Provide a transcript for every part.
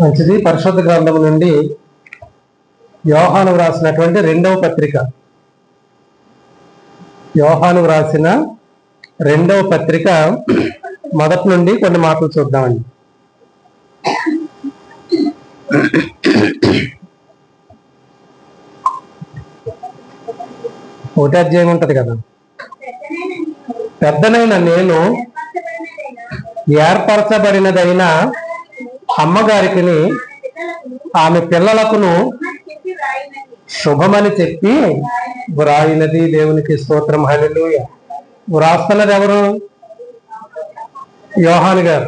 మంచిది. పరిశుద్ధ గ్రంథం నుండి యోహాను వ్రాసినటువంటి రెండవ పత్రిక, యోహాను వ్రాసిన రెండవ పత్రిక మొదటి నుండి కొన్ని మాటలు చూద్దామండి. ఒకటే అధ్యాయం ఉంటది కదా. పెద్దనైన నేను ఏర్పరచబడినదైన అమ్మగారికి ఆమె పిల్లలకును శుభమని చెప్పి వ్రాయినది. దేవునికి స్తోత్రం. హల్లెలూయా. వ్రాస్తున్నది ఎవరు? యోహాను గారు.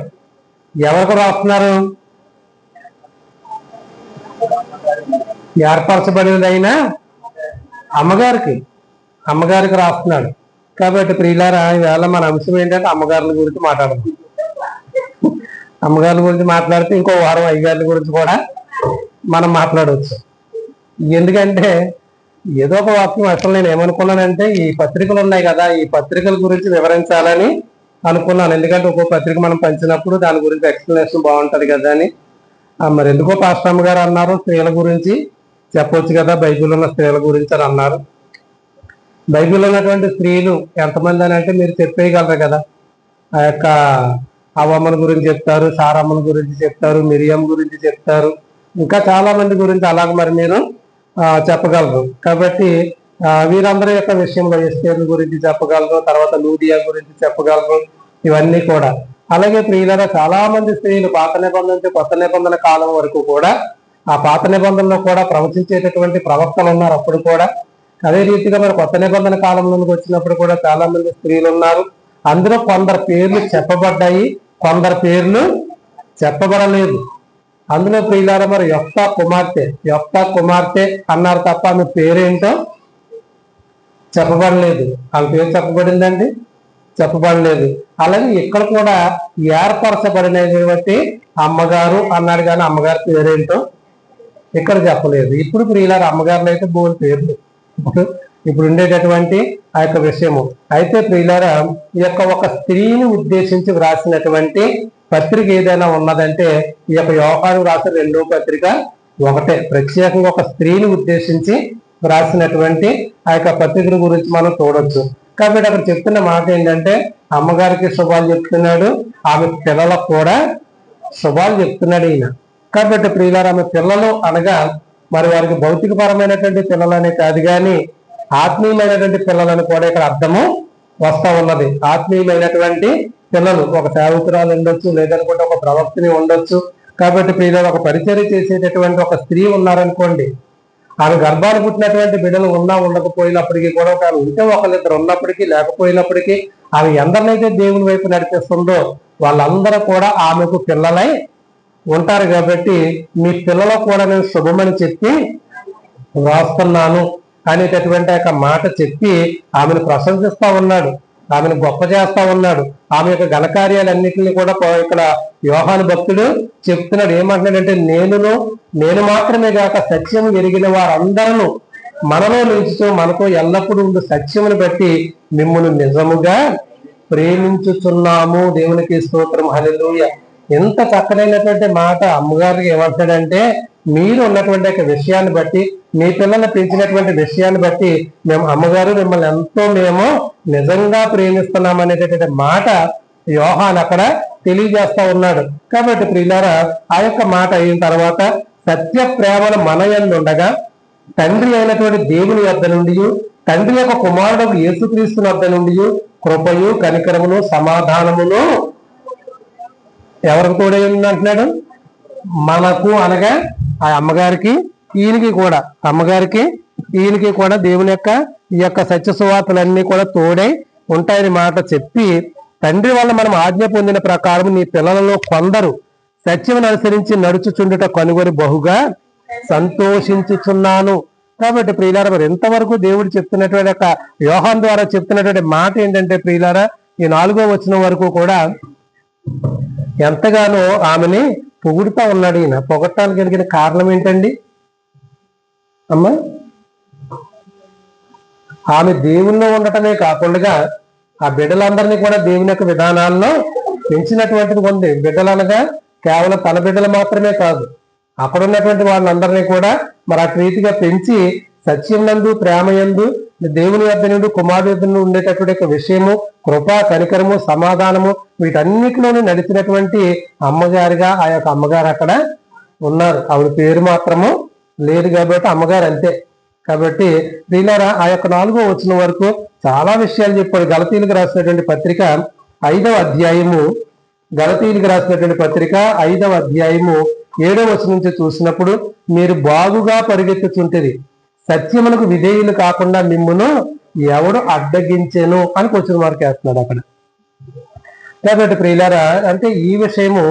ఎవరికి రాస్తున్నారు? ఏర్పరచబడినదైన అమ్మగారికి రాస్తున్నాడు. కాబట్టి ప్రియులారా, ఈవేళ మన అంశం ఏంటంటే అమ్మగారుల గురించి మాట్లాడదాం. అమ్మగారుల గురించి మాట్లాడితే ఇంకో వారం అయ్యగారుల గురించి కూడా మనం మాట్లాడవచ్చు. ఎందుకంటే ఏదో ఒక వాక్యం అసలు నేను ఏమనుకున్నానంటే, ఈ పత్రికలు ఉన్నాయి కదా, ఈ పత్రికల గురించి వివరించాలని అనుకున్నాను. ఎందుకంటే ఒక్కో పత్రిక మనం పంచినప్పుడు దాని గురించి ఎక్స్ప్లెనేషన్ బాగుంటది కదా అని. మరి ఎందుకో పాస్టమ్మ గారు అన్నారు స్త్రీల గురించి చెప్పొచ్చు కదా, బైబిల్ ఉన్న స్త్రీల గురించి అని అన్నారు. బైబిల్ ఉన్నటువంటి స్త్రీలు ఎంతమంది అని అంటే మీరు చెప్పేయగలరు కదా. ఆ యొక్క అవ్వమ్మల గురించి చెప్తారు, సారమ్మల గురించి చెప్తారు, మిరియం గురించి చెప్తారు, ఇంకా చాలా మంది గురించి అలాగ మరి మీరు చెప్పగలరు. కాబట్టి వీరందరి యొక్క విషయంలో ఎస్తేరు గురించి చెప్పగలరు, తర్వాత లూదియా గురించి చెప్పగలరు, ఇవన్నీ కూడా. అలాగే ప్రియులారా, చాలా మంది స్త్రీలు పాత నిబంధన నుంచి కొత్త నిబంధన కాలం వరకు కూడా, ఆ పాత నిబంధనలో కూడా ప్రవచించేటటువంటి ప్రవక్తలు ఉన్నారు అప్పుడు కూడా. అదే రీతిగా మరి కొత్త నిబంధన కాలంలోకి వచ్చినప్పుడు కూడా చాలా మంది స్త్రీలు ఉన్నారు. అందులో కొందరు పేర్లు చెప్పబడ్డాయి, కొందరు పేర్లు చెప్పబడలేదు. అందులో ప్రియులారా, మరి యొఫ్తా కుమార్తె అన్నారు తప్ప ఆమె పేరేంటో చెప్పబడలేదు. ఆమె పేరు చెప్పబడిందండి? చెప్పబడలేదు. అలాగే ఇక్కడ కూడా ఏర్పరచబడినది బట్టి అమ్మగారు అన్నాడు, కానీ అమ్మగారి పేరేంటో ఇక్కడ చెప్పలేదు. ఇప్పుడు ప్రియులారా, అమ్మగారులు అయితే బోల్ పేర్లు ఇప్పుడు ఉండేటటువంటి ఆ యొక్క విషయము. అయితే ప్రియులారా, ఈ యొక్క ఒక స్త్రీని ఉద్దేశించి వ్రాసినటువంటి పత్రిక ఏదైనా ఉన్నదంటే ఈ యొక్క యోహాను రాసిన రెండో పత్రిక ఒకటే. ప్రత్యేకంగా ఒక స్త్రీని ఉద్దేశించి వ్రాసినటువంటి ఆ యొక్క పత్రికల గురించి మనం చూడొచ్చు. కాబట్టి అక్కడ చెప్తున్న మాట ఏంటంటే, అమ్మగారికి శుభాలు చెప్తున్నాడు, ఆమె పిల్లలకు కూడా శుభాలు చెప్తున్నాడు ఈయన. కాబట్టి ప్రియులారా, ఆమె పిల్లలు అనగా మరి వారికి భౌతికపరమైనటువంటి పిల్లలనే కాదు, కానీ ఆత్మీయమైనటువంటి పిల్లలని కూడా ఇక్కడ అర్థము వస్తా ఉన్నది. ఆత్మీయమైనటువంటి పిల్లలు, ఒక సేవకురాలు ఉండొచ్చు, లేదనుకుంటే ఒక ప్రవక్తని ఉండొచ్చు. కాబట్టి ప్రియులారా, ఒక పరిచర్య చేసేటటువంటి ఒక స్త్రీ ఉన్నారనుకోండి, ఆమె గర్భాలు పుట్టినటువంటి బిడ్డలు ఉన్నా ఉండకపోయినప్పటికీ కూడా, ఆమె ఉంటే ఒకరిద్దరు ఉన్నప్పటికీ లేకపోయినప్పటికీ, ఆమె ఎందరినైతే దేవుని వైపు నడిపిస్తుందో వాళ్ళందరూ కూడా ఆమెకు పిల్లలై ఉంటారు. కాబట్టి మీ పిల్లలకు కూడా నేను శుభమని చెప్పి వ్రాస్తున్నాను అనేటటువంటి ఒక మాట చెప్పి ఆమెను ప్రశంసిస్తా ఉన్నాడు, ఆమెను గొప్ప చేస్తా ఉన్నాడు. ఆమె యొక్క ఘనకార్యాలన్నింటినీ కూడా ఇక్కడ యోహాను భక్తుడు చెప్తున్నాడు. ఏమంటున్నాడంటే, నేను మాత్రమే కాక సత్యము ఎరిగిన వారందరూ మనలో నిలుచుతూ మనతో ఎల్లప్పుడూ ఉండు సత్యమును బట్టి మిమ్మును నిజముగా ప్రేమించుచున్నాము. దేవునికి స్తోత్రం. హల్లెలూయా. ఎంత చక్కనైనటువంటి మాట. అమ్మగారికి ఏమంటాడంటే, మీరు ఉన్నటువంటి ఒక విషయాన్ని బట్టి, మీ పిల్లల్ని పెంచినటువంటి విషయాన్ని బట్టి మేము అమ్మగారు మిమ్మల్ని ఎంతో మేము నిజంగా ప్రేమిస్తున్నాం అనేటటువంటి మాట యోహాను అక్కడ తెలియజేస్తా ఉన్నాడు. కాబట్టి ప్రియులారా, ఆ యొక్క మాట అయిన తర్వాత సత్య ప్రేమను మన యందు ఉండగా తండ్రి అయినటువంటి దేవుని వద్ద నుండి, తండ్రి యొక్క కుమారుడు యేసుక్రీస్తు వద్ద నుండి కృపయు కనికరమును సమాధానమును ఎవరికి తోడై అంటున్నాడు? మనకు అనగా ఆ అమ్మగారికి ఈయనకి కూడా దేవుని యొక్క ఈ యొక్క సత్య సువార్తలన్నీ కూడా తోడై ఉంటాయని మాట చెప్పి, తండ్రి వల్ల మనం ఆజ్ఞ పొందిన ప్రకారం నీ పిల్లలలో కొందరు సత్యమును అనుసరించి నడుచుచుండుట కనుగొని బహుగా సంతోషించుచున్నాను. కాబట్టి ప్రియులారా, మరి ఎంతవరకు దేవుడు చెప్తున్నటువంటి యొక్క యోహాను ద్వారా చెప్తున్నటువంటి మాట ఏంటంటే ప్రియులారా, ఈ 4వ వచనం వరకు కూడా ఎంతగానో ఆమెని పొగుడుతా ఉన్నాడు ఈయన. పొగట్టానికి కలిగిన కారణం ఏంటండి అమ్మా? ఆమె దేవుల్లో ఉండటమే కాకుండా ఆ బిడ్డలందరినీ కూడా దేవుని యొక్క విధానాల్లో పెంచినటువంటిది ఉంది. బిడ్డలనగా కేవలం తన బిడ్డలు మాత్రమే కాదు, అక్కడ ఉన్నటువంటి వాళ్ళందరినీ కూడా మరి అటు రీతిగా పెంచి సత్యం నందు, ప్రేమ యందు, దేవుని వద్ద నుండి కుమారుడి వద్ద నుండి ఉండేటటువంటి విషయము, కృప, కనికరము, సమాధానము వీటన్నిటిలోనూ నడిచినటువంటి అమ్మగారిగా ఆ యొక్క అమ్మగారు అక్కడ ఉన్నారు. ఆవిడ పేరు మాత్రము లేదు కాబట్టి అమ్మగారు అంతే. కాబట్టి ప్రియులారా, ఆ యొక్క 4వ వచనం వరకు చాలా విషయాలు చెప్పాడు. గలతీయులకు రాసినటువంటి పత్రిక 5వ అధ్యాయము, గలతీయులకు రాసినటువంటి పత్రిక 5వ అధ్యాయము 7వ వచనం నుంచి చూసినప్పుడు, మీరు బాగుగా పరిగెత్తుచుంటది, సత్యమునకు విధేయులు కాకుండా మిమ్మును ఎవడు అడ్డగించెను అని క్వశ్చన్ మార్క్ వేస్తున్నాడు అక్కడ. కాబట్టి ప్రియులారా, అంటే ఈ విషయము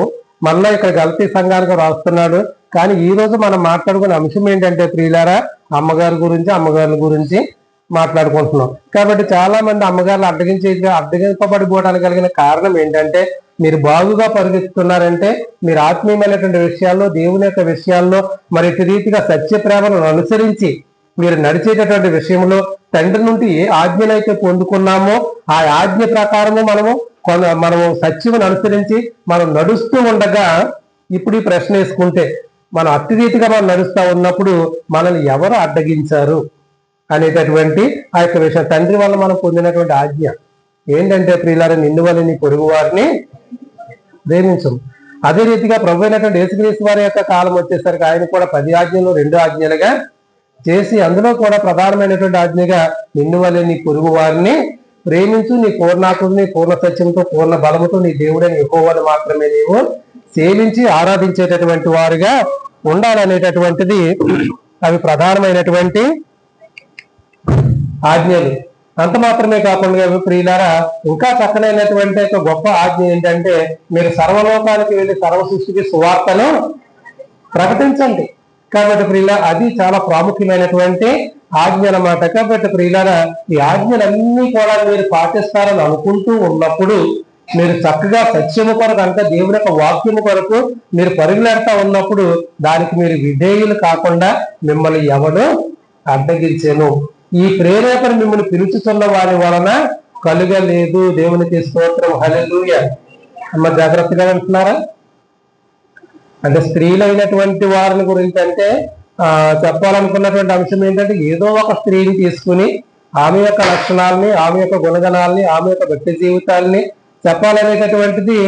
మళ్ళా ఇక్కడ గలతీ సంఘానికి రాస్తున్నాడు. కానీ ఈ రోజు మనం మాట్లాడుకునే అంశం ఏంటంటే ప్రియులారా, అమ్మగారి గురించి మాట్లాడుకుంటున్నాం. కాబట్టి చాలా మంది అమ్మగారులు అడ్డగింపబడిపోవడానికి కలిగిన కారణం ఏంటంటే, మీరు బాగుగా పరిగెత్తుతున్నారంటే మీరు ఆత్మీయమైనటువంటి విషయాల్లో, దేవుని యొక్క విషయాల్లో మరి ఇటు రీతిగా సత్య ప్రేమను అనుసరించి మీరు నడిచేటటువంటి విషయంలో తండ్రి నుండి ఏ ఆజ్ఞనైతే పొందుకున్నామో ఆ ఆజ్ఞ ప్రకారము మనము సత్యమును అనుసరించి మనం నడుస్తూ ఉండగా, ఇప్పుడు ఈ ప్రశ్న వేసుకుంటే మనం అట్టి రీతిగా మనం నడుస్తూ ఉన్నప్పుడు మనల్ని ఎవరు అడ్డగించారు అనేటటువంటి ఆ యొక్క విషయం, తండ్రి వల్ల మనం పొందినటువంటి ఆజ్ఞ ఏంటంటే ప్రియులారా, నిన్ను వల్ల నీ పొరుగు వారిని ప్రేమించము. అదే రీతిగా ప్రభు అయినటువంటి యేసుక్రీస్తు వారి యొక్క కాలం వచ్చేసరికి ఆయన కూడా 10 ఆజ్ఞలు 2 ఆజ్ఞలుగా చేసి, అందులో కూడా ప్రధానమైనటువంటి ఆజ్ఞగా నిన్ను వల్ల నీ పొరుగు వారిని ప్రేమించు, నీ పూర్ణాత్మని, పూర్ణ సత్యంతో, పూర్ణ బలముతో నీ దేవుడని యెహోవాను మాత్రమే నీవు సేవించి ఆరాధించేటటువంటి వారుగా ఉండాలనేటటువంటిది అవి ప్రధానమైనటువంటి ఆజ్ఞలు. అంత మాత్రమే కాకుండా ప్రియులారా, ఇంకా చక్కనైనటువంటి ఒక గొప్ప ఆజ్ఞ ఏంటంటే, మీరు సర్వలోకానికి వెళ్ళి సర్వ సృష్టికి సువార్తను ప్రకటించండి. కాబట్టి ప్రియులారా, అది చాలా ప్రాముఖ్యమైనటువంటి ఆజ్ఞ అన్నమాట. కాబట్టి ప్రియులారా, ఈ ఆజ్ఞలన్నీ కూడా మీరు పాటిస్తారని అనుకుంటూ ఉన్నప్పుడు మీరు చక్కగా సత్యము కొరకు, అంటే దేవుని యొక్క వాక్యము కొరకు మీరు పరుగులెడతా ఉన్నప్పుడు దానికి మీరు విధేయులు కాకుండా మిమ్మల్ని ఎవడు అడ్డగించెను? ఈ ప్రేరేపణ మిమ్మల్ని పిలుచుతున్న వారి వలన కలుగలేదు. దేవునికి స్తోత్రం, హల్లెలూయా. అమ్మ జాగ్రత్తగా వింటున్నారా? అంటే స్త్రీలైనటువంటి వారిని గురించి అంటే చెప్పాలనుకున్నటువంటి అంశం ఏంటంటే, ఏదో ఒక స్త్రీని తీసుకుని ఆమె యొక్క లక్షణాలని, ఆమె యొక్క గుణగణాలని, ఆమె యొక్క వ్యక్తి జీవితాలని చెప్పాలనేటటువంటిది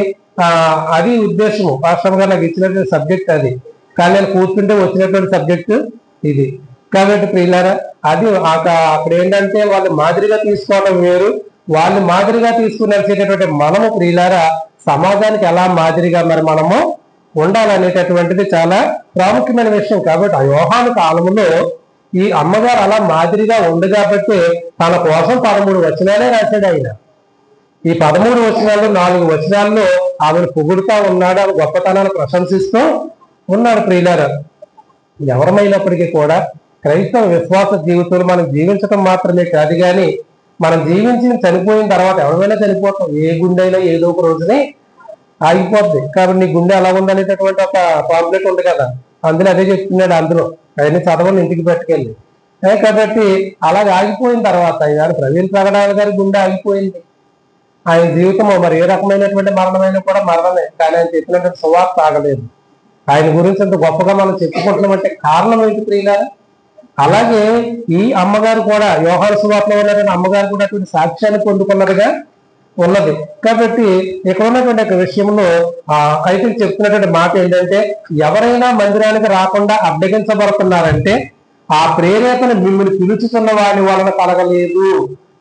అది ఉద్దేశము. వాస్తవంగా నాకు ఇచ్చినటువంటి సబ్జెక్ట్ అది, కానీ నేను కూర్చుంటే వచ్చినటువంటి సబ్జెక్టు ఇది. కాబట్టి ప్రియులారా, అది అక్కడ ఏంటంటే వాళ్ళు మాదిరిగా తీసుకోవడం వేరు, వాళ్ళు మాదిరిగా తీసుకుని నడిచేటటువంటి మనము ప్రియులారా సమాజానికి ఎలా మాదిరిగా మరి మనము ఉండాలనేటటువంటిది చాలా ప్రాముఖ్యమైన విషయం. కాబట్టి ఆ యోహాను కాలంలో ఈ అమ్మగారు అలా మాదిరిగా ఉంది కాబట్టి తన కోసం 13 వచనాలే రాశాడు ఆయన. ఈ 13 వచనాల్లో 4 వచనాల్లో ఆమెను పొగుడుతా ఉన్నాడు, ఆమె గొప్పతనాన్ని ప్రశంసిస్తూ ఉన్నాడు. ప్రియులారా, ఎవరమైనప్పటికీ కూడా క్రైస్తవ విశ్వాస జీవితంలో మనం జీవించడం మాత్రమే కాదు, కానీ మనం జీవించి చనిపోయిన తర్వాత ఎవరైనా చనిపోతాం. ఏ గుండె అయినా ఏదో ఒక రోజుని ఆగిపోద్ది. కాబట్టి నీ గుండె ఎలా ఉందనేటటువంటి ఒక పాంప్లెట్ ఉంది కదా, అందులో అదే చెప్తున్నాడు. అందులో అవన్నీ చదవని ఇంటికి పట్టుకెళ్ళి. కాబట్టి అలాగే ఆగిపోయిన తర్వాత ఆయన ప్రవీణ్ ప్రగడాల గారి గుండె ఆగిపోయింది. ఆయన జీవితం మరి ఏ రకమైనటువంటి మరణమైనా కూడా మరణమే, కానీ ఆయన చెప్పినటువంటి సువార్త ఆగలేదు. ఆయన గురించి అంత గొప్పగా మనం చెప్పుకుంటున్నామంటే కారణం ఏంటి ప్రియులారా? అలాగే ఈ అమ్మగారు కూడా యోహాను సువార్తలో ఉన్నటువంటి అమ్మగారు కూడా అటువంటి సాక్ష్యాన్ని పొందుకున్నదిగా ఉన్నది. కాబట్టి ఇక్కడ ఉన్నటువంటి విషయంలో అయితే చెప్తున్నటువంటి మాట ఏంటంటే, ఎవరైనా మందిరానికి రాకుండా అడ్డగించబడుతున్నారంటే ఆ ప్రేరేపణ మిమ్మల్ని పిలుచుతున్న వాడి వలన కలగలేదు.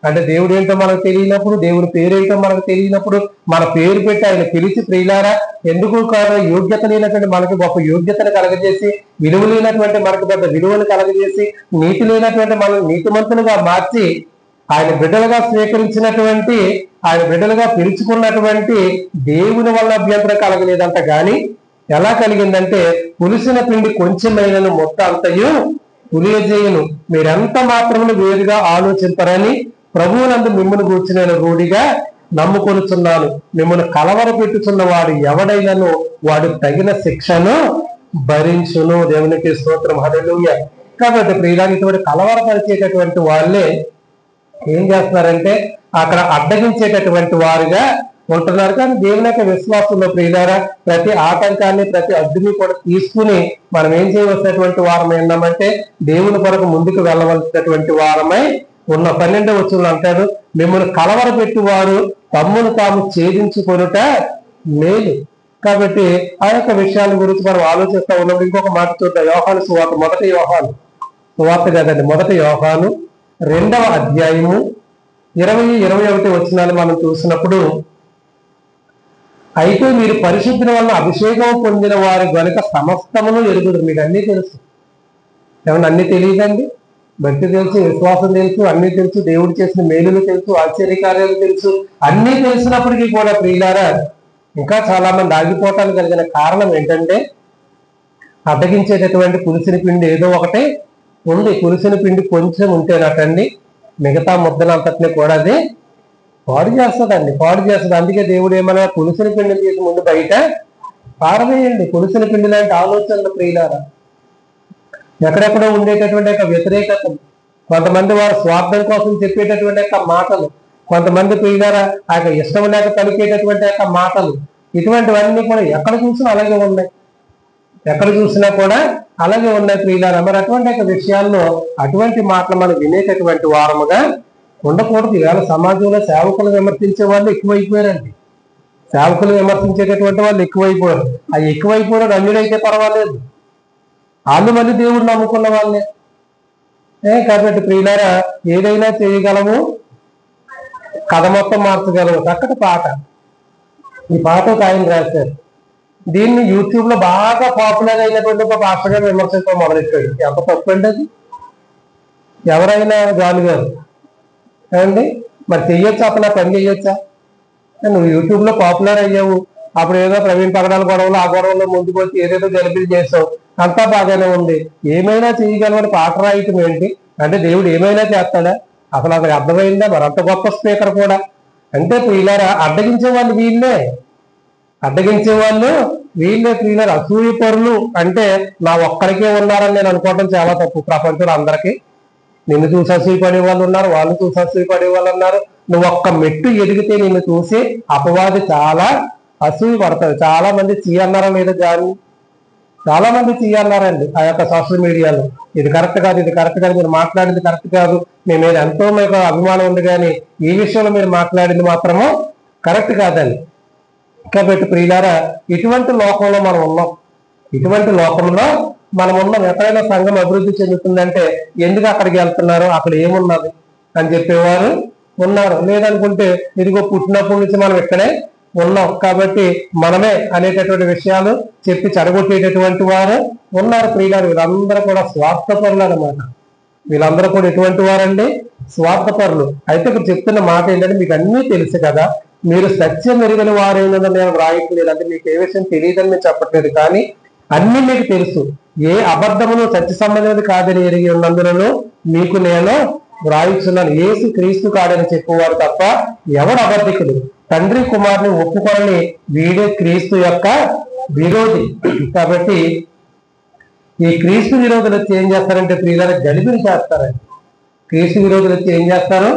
అంటే దేవుడు ఏంటో మనకు తెలియనప్పుడు, దేవుడి పేరేంటో మనకు తెలియనప్పుడు మన పేరు పెట్టి ఆయన పిలిచి ప్రియులారా ఎందుకు కాదు యోగ్యత లేనటువంటి మనకు గొప్ప యోగ్యతను కలగజేసి, విలువ లేనటువంటి మనకు పెద్ద విలువను కలగజేసి, నీతి లేనటువంటి మనల్ని నీతిమంతులుగా మార్చి ఆయన బిడ్డలుగా స్వీకరించినటువంటి, ఆయన బిడ్డలుగా పిలుచుకున్నటువంటి దేవుని వల్ల అభ్యంతరం కలగలేదంట. కానీ ఎలా కలిగిందంటే, పులిసిన పిండి కొంచెమైనను మొత్తం అంతయు పులియజేయును, మీరెంత మాత్రమును వేరుగా ఆలోచింపరని ప్రభువునందు మిమ్మల్ని గూర్చి నేను రూఢిగా నమ్ముకొనుచున్నాను. మిమ్మల్ని కలవర పెట్టుచున్న వాడు ఎవడైనను వాడు తగిన శిక్షను భరించును. దేవునికి స్తోత్రం, హల్లెలూయా. కాబట్టి ప్రియులారా, ఇటువంటి కలవరపరిచేటటువంటి వాళ్ళే ఏం చేస్తున్నారంటే అక్కడ అడ్డగించేటటువంటి వారుగా ఉంటున్నారు. కానీ దేవుని యొక్క విశ్వాసంలో ప్రియులారా ప్రతి ఆటంకాన్ని ప్రతి అడ్డుని కూడా తీసుకుని మనం ఏం చేయవలసినటువంటి వారమై ఉన్నామంటే దేవుని కొరకు ముందుకు వెళ్ళవలసినటువంటి వారమై ఉన్న. 12వ వచనంలో అంటాడు, మిమ్మల్ని కలవరపెట్టి వారు తమ్మును తాము ఛేదించుకొనుట మేలు. కాబట్టి ఆ యొక్క విషయాల గురించి మనం ఆలోచిస్తూ ఉన్నప్పుడు ఇంకొక మాట చూద్దాం. యోహాను సువార్త, మొదటి యోహాను సువార్త కాదండి, మొదటి యోహాను 2వ అధ్యాయము 20-21 వచనాలు మనం చూసినప్పుడు, అయితే మీరు పరిశుద్ధుల వలన అభిషేకం పొందిన వారి గనుక సమస్తమును ఎరుగుదురు. మీకు అన్నీ తెలుసు. ఏమన్నా అన్ని తెలియదండి? భక్తి తెలుసు, విశ్వాసం తెలుసు, అన్ని తెలుసు, దేవుడు చేసిన మేలులు తెలుసు, ఆశ్చర్యకార్యాలు తెలుసు. అన్నీ తెలిసినప్పటికీ కూడా ప్రియులారా ఇంకా చాలా మంది ఆగిపోవటానికి కలిగిన కారణం ఏంటంటే అడ్డగించేటటువంటి పులిసిన పిండి ఏదో ఒకటి ఉంది. పులిసిన పిండి కొంచెం ఉంటేనటండి మిగతా ముద్దలంతటిని కూడా అది పాడు చేస్తుందండి, పాడు చేస్తుంది. అందుకే దేవుడు ఏమన్నా పులిసిన పిండిని తీసి ముందు బయట పారవేయండి. పులిసిన పిండి లాంటి ఆలోచనలు ప్రియులారా ఎక్కడెక్కడో ఉండేటటువంటి యొక్క వ్యతిరేకత, కొంతమంది వారు స్వార్థం కోసం చెప్పేటటువంటి యొక్క మాటలు, కొంతమంది ప్రియులారా ఆ యొక్క ఇష్టం లేక పలికేటటువంటి యొక్క మాటలు, ఇటువంటివన్నీ కూడా ఎక్కడ చూసినా అలాగే ఉన్నాయి. ఎక్కడ చూసినా కూడా అలాగే ఉన్నాయి ప్రియులారా. మరి అటువంటి యొక్క విషయాల్లో అటువంటి మాటలు మనం వినేటటువంటి వారముగా ఉండకూడదు. ఇవాళ సమాజంలో సేవకులు విమర్శించే వాళ్ళు ఎక్కువైపోయారండి. సేవకులు విమర్శించేటటువంటి వాళ్ళు ఎక్కువైపోయారు. ఆ ఎక్కువైపోయారు అన్యుడైతే పర్వాలేదు, వాళ్ళు మళ్ళీ దేవుడు నమ్ముకున్న వాళ్ళే. కాబట్టి ప్రియులారా ఏదైనా చేయగలము, కథ మొత్తం మార్చగలము. చక్కటి పాట, ఈ పాట ఒక ఆయన రాశారు. దీన్ని యూట్యూబ్ లో బాగా పాపులర్ అయినటువంటి ఒక పాస్టర్ గారు విమర్శించడం మొదలెట్టాడు. ఎంత తప్పు అండి అది? ఎవరైనా జాలు గారు ఏమండి మరి చెయ్యొచ్చా? అతను పని చెయ్యొచ్చా? నువ్వు యూట్యూబ్ లో పాపులర్ అయ్యావు, అప్పుడు ఏదో ప్రవీణ్ పగడాల గొడవలు ఆ గొడవలో ముందుకు వచ్చి ఏదేదో గెలిపి చేసావు, అంతా బాగానే ఉంది. ఏమైనా చేయగలమని పాట రాయటం ఏంటి అంటే దేవుడు ఏమైనా చేస్తాడా? అసలు అతనికి అర్థమైందా? మరి అంత గొప్ప స్పీకర్ కూడా అంటే ప్రియులారా అడ్డగించే వాళ్ళు వీళ్ళే, అడ్డగించే వాళ్ళు వీళ్ళే ప్రియులారా. అసూయ పరులు అంటే నా ఒక్కరికే ఉన్నారని నేను అనుకోవడం చాలా తప్పు. ప్రపంచంలో అందరికీ నిన్ను చూసి అసూయపడే వాళ్ళు ఉన్నారు, వాళ్ళు చూసి అసూయపడే వాళ్ళు ఉన్నారు. నువ్వు ఒక్క మెట్టు ఎదిగితే నిన్ను చూసి అపవాది చాలా అసూయ పడతాడు. చాలా మంది చీ అన్నారా లేదా కానీ చాలా మంది అన్నారండి ఆ యొక్క సోషల్ మీడియాలో. ఇది కరెక్ట్ కాదు, ఇది కరెక్ట్ కాదు, మీరు మాట్లాడింది కరెక్ట్ కాదు, మీ మీద ఎంతో మీకు అభిమానం ఉంది కానీ ఈ విషయంలో మీరు మాట్లాడింది మాత్రము కరెక్ట్ కాదండి. కాబట్టి ప్రియులారా ఇటువంటి లోకంలో మనం ఉన్నాం, ఇటువంటి లోకంలో మనం ఉన్నాం. ఎక్కడైనా సంఘం అభివృద్ధి చెందుతుందంటే ఎందుకు అక్కడికి వెళ్తున్నారు, అక్కడ ఏమున్నది అని చెప్పేవారు ఉన్నారు. లేదనుకుంటే ఇదిగో పుట్టినప్పటి నుంచి మనం ఇక్కడే ఉన్నాం కాబట్టి మనమే అనేటటువంటి విషయాలు చెప్పి చెడగొట్టేటటువంటి వారు ఉన్నారు ప్రియులారు. వీళ్ళందరూ కూడా స్వార్థపరులు అన్నమాట. వీళ్ళందరూ కూడా ఎటువంటి వారండి? స్వార్థపరులు. అయితే ఇక్కడ చెప్తున్న మాట ఏంటంటే మీకు అన్నీ తెలుసు కదా, మీరు సత్యం ఎరిగిన వారైనా నేను రాయట్లేదు అంటే మీకు ఏ విషయం తెలియదని నేను చెప్పట్లేదు, కానీ అన్ని మీకు తెలుసు. ఏ అబద్ధమును సత్య సంబంధమైనది కాదని ఎరిగి ఉన్నందులను మీకు నేను వ్రాయిస్తున్నాను. యేసు క్రీస్తు కాడని చెప్పువారు తప్ప ఎవడు అబద్ధికుడు? తండ్రి కుమారుని ఒప్పుకొని వీడే క్రీస్తు యొక్క విరోధి. కాబట్టి ఈ క్రీస్తు విరోధులు వచ్చి ఏం చేస్తారంటే ప్రియులారా గలిబిలి చేస్తారండి. క్రీస్తు విరోధులు వచ్చి ఏం చేస్తారు?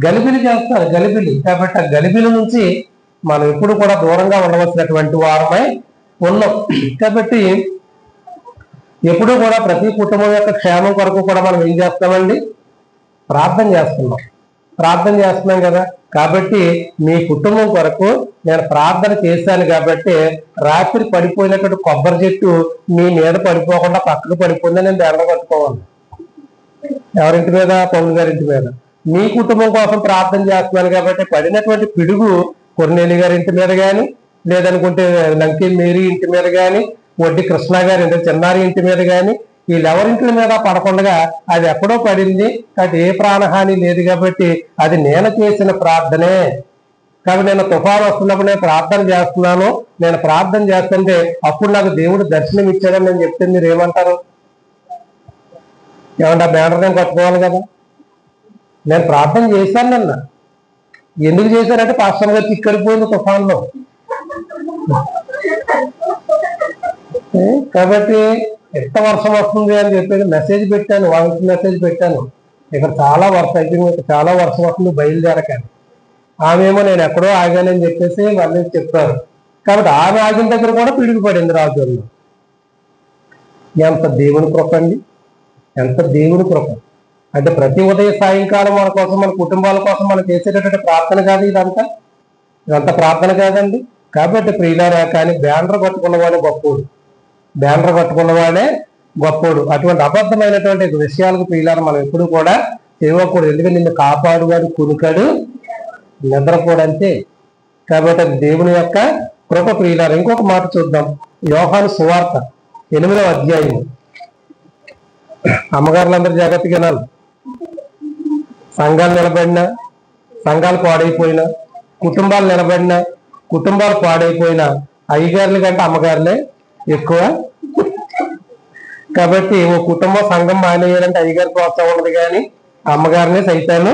గలిబిలి చేస్తారు, గలిబిలి. కాబట్టి ఆ గలిబిలి నుంచి మనం ఎప్పుడు కూడా దూరంగా ఉండవలసినటువంటి వారమై ఉన్నాం. కాబట్టి ఎప్పుడు కూడా ప్రతి కుటుంబం యొక్క క్షేమం కొరకు కూడా మనం ఏం చేస్తామండి? ప్రార్థన చేస్తున్నాం కదా. కాబట్టి మీ కుటుంబం కొరకు నేను ప్రార్థన చేశాను కాబట్టి రాత్రి పడిపోయినటువంటి కొబ్బరి చెట్టు మీ మీద పడిపోకుండా పక్కకు పడిపోయిందని నేను దండ కట్టుకోవాలి. ఎవరింటి మీద? పౌలు గారింటి మీద. మీ కుటుంబం కోసం ప్రార్థన చేస్తున్నాను కాబట్టి పడినటువంటి పిడుగు కొర్నేలి గారి ఇంటి మీద కానీ, లేదనుకుంటే లంకే మేరీ ఇంటి మీద కానీ, వడ్డీ కృష్ణ గారి చిన్నారి ఇంటి మీద కానీ, వీళ్ళెవరింటి మీద పడకుండా అది ఎక్కడో పడింది కాబట్టి ఏ ప్రాణహాని లేదు. కాబట్టి అది నేను చేసిన ప్రార్థనే. కాబట్టి నేను తుఫాను వస్తున్నప్పుడు నేను ప్రార్థన చేస్తున్నాను, నేను ప్రార్థన చేస్తుంటే అప్పుడు నాకు దేవుడు దర్శనం ఇచ్చాడని నేను చెప్తే మీరు ఏమంటారు? ఏమంటే బ్యానర్ నేను కట్టుకోవాలి కదా. నేను ప్రార్థన చేశానన్నా. ఎందుకు చేశానంటే పాస్టర్ గారు చిక్కడిపోయింది తుఫాన్లో. కాబట్టి ఎంత వర్షం వస్తుంది అని చెప్పేసి మెసేజ్ పెట్టాను, వాయిస్ మెసేజ్ పెట్టాను. ఇక్కడ చాలా వర్షం అయితే చాలా వర్షం వస్తుంది బయలుదేరకండి. ఆమెమో నేను ఎక్కడో ఆగానని చెప్పేసి మళ్ళీ చెప్పారు. కాబట్టి ఆమె ఆగిన దగ్గర కూడా పిడుగు పడింది రాజుల్లో. ఎంత దేవుని కృప అండి, ఎంత దేవుని కృప. అంటే ప్రతి ఉదయ సాయంకాలం మన కోసం, మన కుటుంబాల కోసం మనం చేసేటటువంటి ప్రార్థన కాదు ఇదంతా ప్రార్థన కాదండి. కాబట్టి ప్రియులారా, కానీ బ్యానర్ పట్టుకున్నవాడే గొప్పోడు, బ్యానర్ పట్టుకున్నవాడే గొప్పోడు. అటువంటి అబద్ధమైనటువంటి విషయాలకు ప్రియులారా మనం ఎప్పుడు కూడా చేయకూడదు. ఎందుకంటే నిన్ను కాపాడువాడు కునుకడు, నిద్రపోడంతే. కాబట్టి అది దేవుని యొక్క కృప ప్రియులారా. ఇంకొక మాట చూద్దాం, యోహాను సువార్త 8వ అధ్యాయం. అమ్మగారులందరూ జాగ్రత్తగా వినాలి. సంఘాలు నిలబడినా, సంఘాలు పాడైపోయినా, కుటుంబాలు నిలబడినా, కుటుంబాలు పాడైపోయినా అయ్యగారుల కంటే అమ్మగారులే ఎక్కువ. కాబట్టి ఓ కుటుంబం సంఘం మానేయాలంటే అయ్యగారి ప్రోత్సాహం ఉండదు, కానీ అమ్మగారినే సైతాను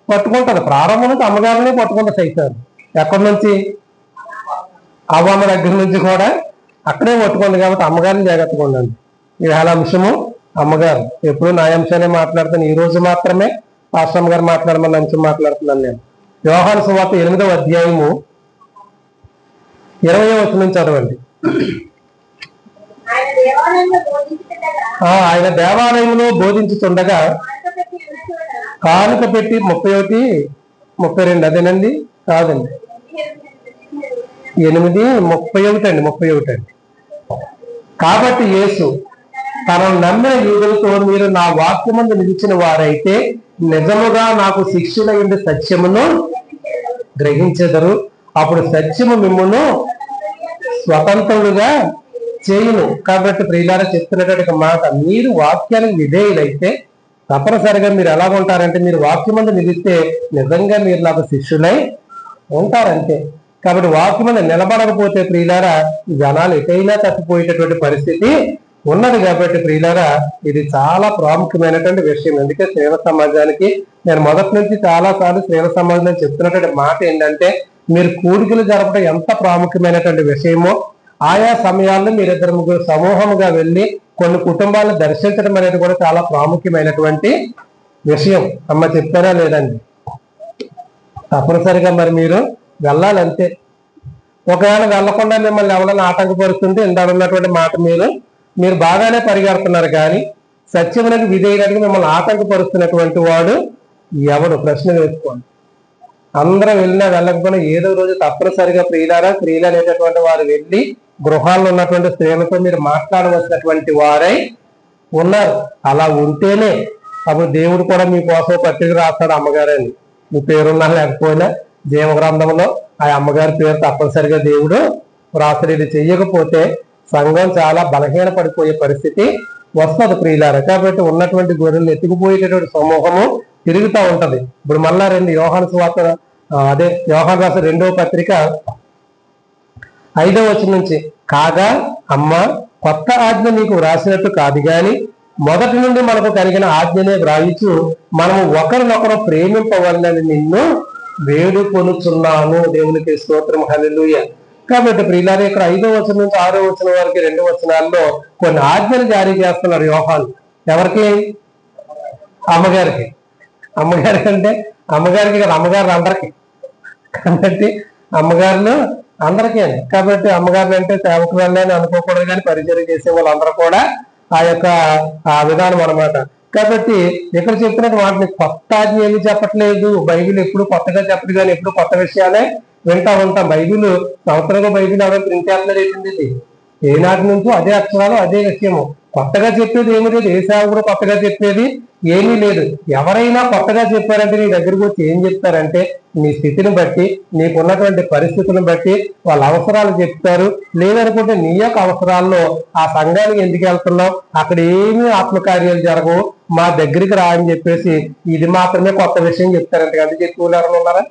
పట్టుకుంటుంది. ప్రారంభం నుంచి అమ్మగారినే పట్టుకుంటుంది సైతాను. ఎక్కడి నుంచి? అవ్వమ్మ దగ్గర నుంచి కూడా అక్కడే పట్టుకుంది. కాబట్టి అమ్మగారిని జాగ్రత్తగా ఉండండి. ఇవాళ అంశము అమ్మగారు. ఎప్పుడు నా అంశాన్ని మాట్లాడుతాను, ఈ రోజు మాత్రమే పాస్టమ్ గారు మాట్లాడమన్న అంశం మాట్లాడుతున్నాను నేను. యోహాను సువార్త 8వ అధ్యాయము 20వ వచనం చదవండి. ఆయన దేవాలయంలో బోధించుతుండగా కానుక పెట్టి 31, 32 అదేనండి, కాదండి 8:31 అండి, 31 అండి. కాబట్టి యేసు తనను నమ్మిన యూదులతో, మీరు నా వాక్యమందు నిలిచిన వారైతే నిజముగా నాకు శిష్యులైన సత్యమును గ్రహించెదరు. అప్పుడు సత్యము మిమ్మును స్వతంత్రులుగా చేయును. కాబట్టి ప్రియులారా చెప్తున్నటువంటి మాట, మీరు వాక్యానికి విధేయులైతే తప్పనిసరిగా మీరు ఎలా ఉంటారంటే, మీరు వాక్యమందు నిలిస్తే నిజంగా మీరు నాకు శిష్యులై ఉంటారంతే. కాబట్టి వాక్యమందు నిలబడకపోతే ప్రియులారా జనాలు ఎటైనా తప్పిపోయేటటువంటి పరిస్థితి ఉన్నది. కాబట్టి ప్రియులారా ఇది చాలా ప్రాముఖ్యమైనటువంటి విషయం. ఎందుకంటే స్త్రీల సమాజానికి నేను మొదటి నుంచి చాలా సార్లు స్త్రీల సమాజంలో చెప్తున్నటువంటి మాట ఏంటంటే, మీరు కూడికలు జరపడం ఎంత ప్రాముఖ్యమైనటువంటి విషయమో, ఆయా సమయాల్లో మీరిద్దరు ముగ్గురు సమూహంగా వెళ్ళి కొన్ని కుటుంబాలను దర్శించడం అనేది కూడా చాలా ప్రాముఖ్యమైనటువంటి విషయం. అమ్మ చెప్తారా లేదండి? తప్పనిసరిగా మరి మీరు వెళ్ళాలంతే. ఒకవేళ వెళ్లకుండా మిమ్మల్ని ఎవరైనా ఆటంకపరుస్తుంటే ఇందాక ఉన్నటువంటి మాట మీరు బాగానే పరిగెడుతున్నారు, కానీ సత్యమునకు విధేయుడికి మిమ్మల్ని ఆటంకపరుస్తున్నటువంటి వాడు ఎవడు? ప్రశ్న వేసుకోండి. అందరూ వెళ్ళినా వెళ్ళకపోయినా ఏదో రోజు తప్పనిసరిగా ప్రియులారా, స్త్రీలు అనేటటువంటి వారు వెళ్ళి గృహాల్లో ఉన్నటువంటి స్త్రీలతో మీరు మాట్లాడవలసినటువంటి వారై ఉన్నారు. అలా ఉంటేనే అప్పుడు దేవుడు కూడా మీకోసం పత్రిక రాస్తాడు అమ్మగారని. మీ పేరున్నా లేకపోయినా జీవగ్రంథంలో ఆ అమ్మగారి పేరు తప్పనిసరిగా దేవుడు రాస్తాడు. ఇది చెయ్యకపోతే సంఘం చాలా బలహీన పడిపోయే పరిస్థితి వస్తుంది ప్రియులారా. కాబట్టి ఉన్నటువంటి గొర్రెలు ఎత్తుకుపోయేటటువంటి సమూహము తిరుగుతూ ఉంటది. ఇప్పుడు మళ్ళా యోహాను సువార్త, అదే యోహాను రాసిన 2వ పత్రిక 5వ వచనం నుంచి, కాగా అమ్మ కొత్త ఆజ్ఞ నీకు వ్రాసినట్టు కాదు, గాని మొదటి నుండి మనకు కలిగిన ఆజ్ఞనే వ్రాయిచు మనము ఒకరినొకరు ప్రేమింపవలనని నిన్ను వేడుకొనుచున్నాను. దేవునికి స్తోత్రం, హల్లెలూయా. కాబట్టి ప్రియులారా ఇక్కడ 5వ వచనం నుంచి 6వ వచనం వరకు 2 వచనాల్లో కొన్ని ఆజ్ఞలు జారీ చేస్తున్నారు యోహాను. ఎవరికి? అమ్మగారికి. అమ్మగారికి అంటే అమ్మగారికి కదా, అమ్మగారులు అందరికీ. కాబట్టి అమ్మగారులు అందరికీ అని. కాబట్టి అమ్మగారులు అంటే సేవకులనే అని అనుకోకూడదు, కానీ పరిచయం చేసే వాళ్ళందరూ కూడా ఆ విధానం అనమాట. కాబట్టి ఇక్కడ చెప్తున్నట్టు వాటిని కొత్త ఆజ్ఞ ఏమి చెప్పట్లేదు. బైబిల్ ఎప్పుడు కొత్తగా చెప్పదు, కానీ ఎప్పుడు కొత్త విషయాలే వింటా ఉంటాం. బైబిల్ సంవత్సరంగా బైబిల్ ఎవరైనా ప్రింట్ చేస్తున్నారు ఏంటండి? ఏనాటి నుంచో అదే అక్షరాలు, అదే విషయము. కొత్తగా చెప్పేది ఏమీ లేదు. ఏ సేవకుడు కొత్తగా చెప్పేది ఏమీ లేదు. ఎవరైనా కొత్తగా చెప్పారంటే నీ దగ్గరకు వచ్చి ఏం చెప్తారంటే, నీ స్థితిని బట్టి, నీకున్నటువంటి పరిస్థితులను బట్టి వాళ్ళ అవసరాలు చెప్తారు. లేదనుకుంటే నీ యొక్క అవసరాల్లో ఆ సంఘానికి ఎందుకు వెళ్తున్నావు, అక్కడ ఏమీ ఆత్మకార్యాలు జరగవు, మా దగ్గరికి రా అని చెప్పేసి ఇది మాత్రమే కొత్త విషయం చెప్తారంటే. అది చెప్పుకోలేరు ఎవరైనా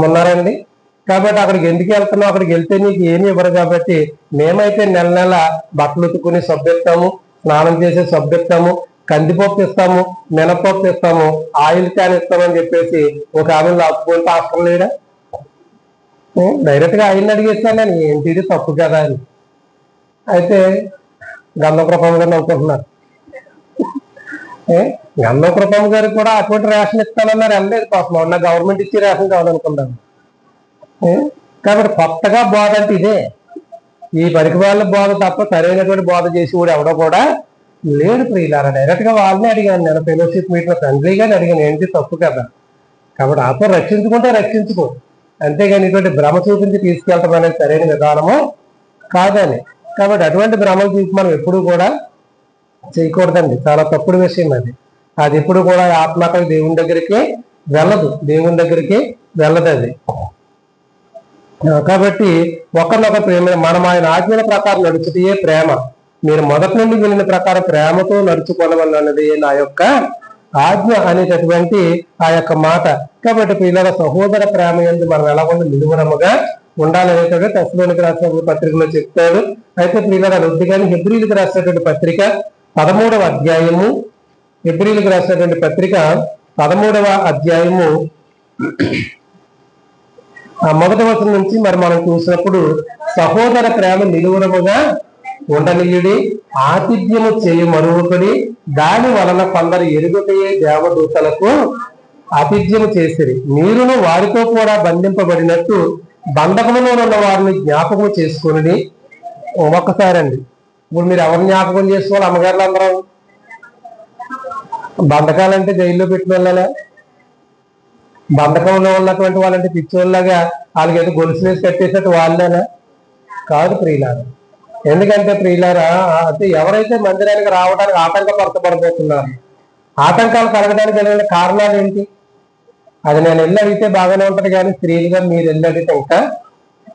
ఉన్నారండి? కాబట్టి అక్కడికి ఎందుకు వెళ్తున్నావు, అక్కడికి వెళ్తే నీకు ఏమి ఇవ్వరు. కాబట్టి మేమైతే నెల నెల బట్టలు ఉతుకుని సభ్యత్వము, స్నానం చేసే సభ్యత్వము, కందిపప్పు ఇస్తాము, మినపప్పు ఇస్తాము, ఆయిల్ క్యాన్ ఇస్తామని చెప్పేసి ఒక ఆమె లాక్కుపోతే అవసరం లేడా? డైరెక్ట్ గా ఆయన అడిగేస్తాను నేను, ఏంటి ఇది తప్పు కదా అని. అయితే గంధప్రభం గారు నవ్వుకుంటున్నారు. గంధం కృపమ్మ గారికి కూడా అటువంటి రేషన్ ఇస్తానన్నారు, వెళ్ళలేదు పాపం. మొన్న గవర్నమెంట్ ఇచ్చి రేషన్ కావాలనుకున్నాను. కాబట్టి కొత్తగా బోధ అంటే ఇదే. ఈ పనికి వాళ్ళ బోధ తప్ప సరైనటువంటి బోధ చేసి కూడా ఎవడో కూడా లేడు ప్రియులారా. డైరెక్ట్ గా వాళ్ళని అడిగాను నేను, ఫెలోషిప్ మీటింగ్ ఫ్రెండ్లీగానే అడిగాను, ఏంటి తప్పు కదా. కాబట్టి ఆత్మ రక్షించుకుంటే రక్షించుకో, అంతేగాని ఇటువంటి భ్రమ చూపించి తీసుకెళ్ళటం అనేది సరైన విధానము కాదని. కాబట్టి అటువంటి భ్రమలు చూసి మనం ఎప్పుడు కూడా చేయకూడదండి, చాలా తప్పుడు విషయం అది. అది ఎప్పుడు కూడా ఆత్మక దేవుని దగ్గరికి వెళ్ళదు, దేవుని దగ్గరికి వెళ్ళదు అది. కాబట్టి ఒకరినొక ప్రేమ, మనం ఆయన ఆజ్ఞల ప్రకారం నడుచుటే ప్రేమ. మీరు మొదటి నుండి వినిన ప్రకారం ప్రేమతో నడుచుకోవడం అన్నది నా యొక్క ఆజ్ఞ అనేటటువంటి ఆ యొక్క మాట. కాబట్టి పిల్లల సహోదర ప్రేమ యందు మనం ఎలాగొండ నిలువరముగా ఉండాలనేటువంటి తెస్సలోనికి రాసినటువంటి పత్రికలో చెప్తాడు. అయితే పిల్లల రొద్దిగాని హెబ్రీలకు రాసినటువంటి పత్రిక 13వ అధ్యాయము, హెబ్రీలకు రాసినటువంటి పత్రిక 13వ అధ్యాయము మొదటి వచనం నుంచి మరి మనం చూసినప్పుడు, సహోదర ప్రేమ నిలువరముగా ఉండనీయుడి, ఆతిథ్యము చేయ మరువకుడి, దాని వలన కొందరు ఎరుగుటయే దేవదూతలకు ఆతిథ్యము చేసిరి. మీరును వారితో కూడా బంధింపబడినట్టు బంధకములో ఉన్న వారిని జ్ఞాపకం చేసుకుని. ఒక్కసారండి, ఇప్పుడు మీరు ఎవరిని జ్ఞాపకం చేసుకోవాలి? అమ్మగారులు అందరం బంధకాలంటే జైల్లో పెట్టిన వాళ్ళ, బంధకంలో ఉన్నటువంటి వాళ్ళంటే పిచ్చోళ్ళగా వాళ్ళకి ఏదో గొలుసు వేసి కట్టేసేట్టు వాళ్ళేనా? కాదు ప్రియులారా. ఎందుకంటే ప్రియులారా, అంటే ఎవరైతే మందిరానికి రావడానికి ఆటంకపరచబడిపోతున్నారు, ఆటంకాలు కలగడానికి వెళ్ళిన కారణాలు ఏంటి? అది నేను వెళ్ళి అడిగితే బాగానే ఉంటది, కానీ స్త్రీలుగా మీరు వెళ్ళి అడిగితే ఇంకా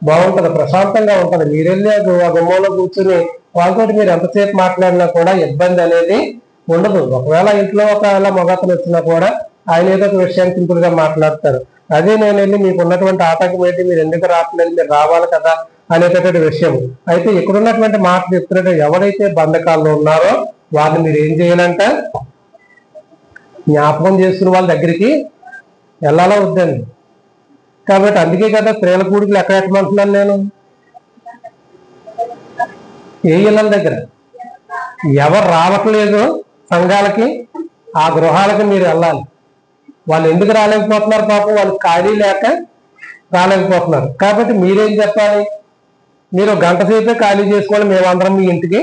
బాగుంటది, ప్రశాంతంగా ఉంటది. మీరు వెళ్ళి ఆ గుమ్మంలో కూర్చుని వాళ్ళతో మీరు ఎంతసేపు మాట్లాడినా కూడా ఇబ్బంది అనేది ఉండదు. ఒకవేళ ఇంట్లో ఒకవేళ మొగతలు వచ్చినా కూడా ఆయన ఏదో ఒక విషయాన్ని సింపుల్ గా మాట్లాడతారు. అదే నేను వెళ్ళి మీకు ఉన్నటువంటి ఆటంకం ఏంటి, మీరు ఎందుకు రావట్లేదు, మీరు రావాలి కదా అనేటటువంటి విషయం. అయితే ఇక్కడ ఉన్నటువంటి మాటలు చెప్తున్నట్టు, ఎవరైతే బంధకాల్లో ఉన్నారో వారిని మీరు ఏం చేయాలంట? జ్ఞాపకం చేసుకుని వాళ్ళ దగ్గరికి వెళ్ళాలా వద్దండి. కాబట్టి అందుకే కదా స్త్రీల కూడికలు ఎక్కడ ఎట్టమంటున్నాను నేను, ఏ ఇళ్ళ దగ్గర ఎవరు రావట్లేదు సంఘాలకి, ఆ గృహాలకి మీరు వెళ్ళాలి. వాళ్ళు ఎందుకు రాలేకపోతున్నారు? పాపం వాళ్ళు ఖాళీ లేక రాలేకపోతున్నారు. కాబట్టి మీరేం చెప్పాలి? మీరు గంట సేపే ఖాళీ చేసుకోవాలి, మేమందరం మీ ఇంటికి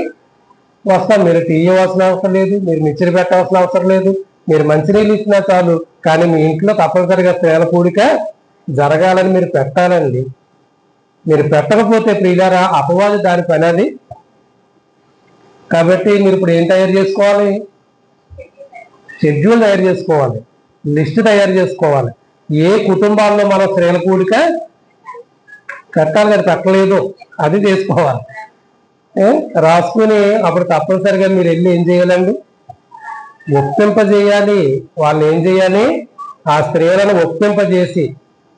వస్తాం. మీరు టీ ఇవ్వాల్సిన అవసరం లేదు, మీరు మిక్చర్ పెట్టవలసిన అవసరం లేదు, మీరు మంచినీళ్ళు ఇచ్చినా చాలు. కానీ మీ ఇంట్లో తప్పనిసరిగా స్త్రీల కూడిక జరగాలని మీరు పెట్టాలండి. మీరు పెట్టకపోతే ప్రియులారా, అపవాది దాని పని అది. కాబట్టి మీరు ఇప్పుడు ఏం తయారు చేసుకోవాలి? షెడ్యూల్ తయారు చేసుకోవాలి, లిస్ట్ తయారు చేసుకోవాలి. ఏ కుటుంబాల్లో మనం స్త్రీల కూడిక పెట్టాలి కదా, పెట్టలేదు అది చేసుకోవాలి. రాసుకుని అప్పుడు తప్పనిసరిగా మీరు వెళ్ళి ఏం చేయాలండి? ఒప్పింపజేయాలి. వాళ్ళు ఏం చేయాలి? ఆ స్త్రీలను ఒప్పింపజేసి,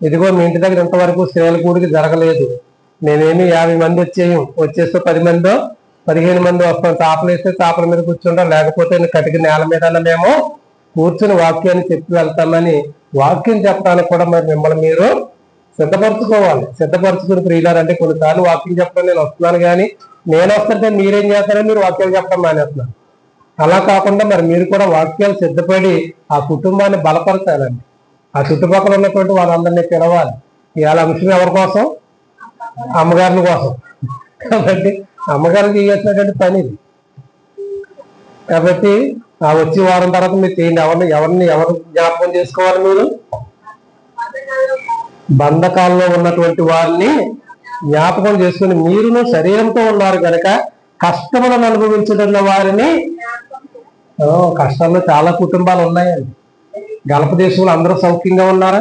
ఇదిగో మీ ఇంటి దగ్గర ఇంతవరకు స్త్రీల కూడికి జరగలేదు, మేమేమి 50 మంది వచ్చేస్తే 10 మందో 15 మంది వస్తాం, చాపలు వేస్తే చాపల మీద కూర్చుంటాం, లేకపోతే కటికి నేల మీద మేము కూర్చుని వాక్యాన్ని చెప్పి వెళ్తామని వాక్యం చెప్పడానికి కూడా మరి మిమ్మల్ని మీరు సిద్ధపరచుకోవాలి. సిద్ధపరచుకుని ప్రియులారంటే, కొన్నిసార్లు వాక్యం చెప్పడం నేను వస్తున్నాను, కానీ నేను వస్తుంటే మీరేం చేస్తారని మీరు వాక్యాలు చెప్పడం మానేస్తున్నారు. అలా కాకుండా మరి మీరు కూడా వాక్యాలు సిద్ధపడి ఆ కుటుంబాన్ని బలపరచాలండి. ఆ చుట్టుపక్కల ఉన్నటువంటి వాళ్ళందరినీ పిలవాలి. ఇవాళ అంశం ఎవరి కోసం? అమ్మగారుల కోసం. కాబట్టి అమ్మగారు చేయాల్సినటువంటి పని ఇది. కాబట్టి ఆ వచ్చే వారం తర్వాత మీరు చేయండి. ఎవరు జ్ఞాపకం చేసుకోవాలి? మీరు బంధకాల్లో ఉన్నటువంటి వారిని జ్ఞాపకం చేసుకుని, మీరును శరీరంతో ఉన్నారు కనుక కష్టములను అనుభవించుతున్న వారిని. కష్టాల్లో చాలా కుటుంబాలు ఉన్నాయండి. గల్ఫ్ దేశంలో అందరూ సౌఖ్యంగా ఉన్నారా?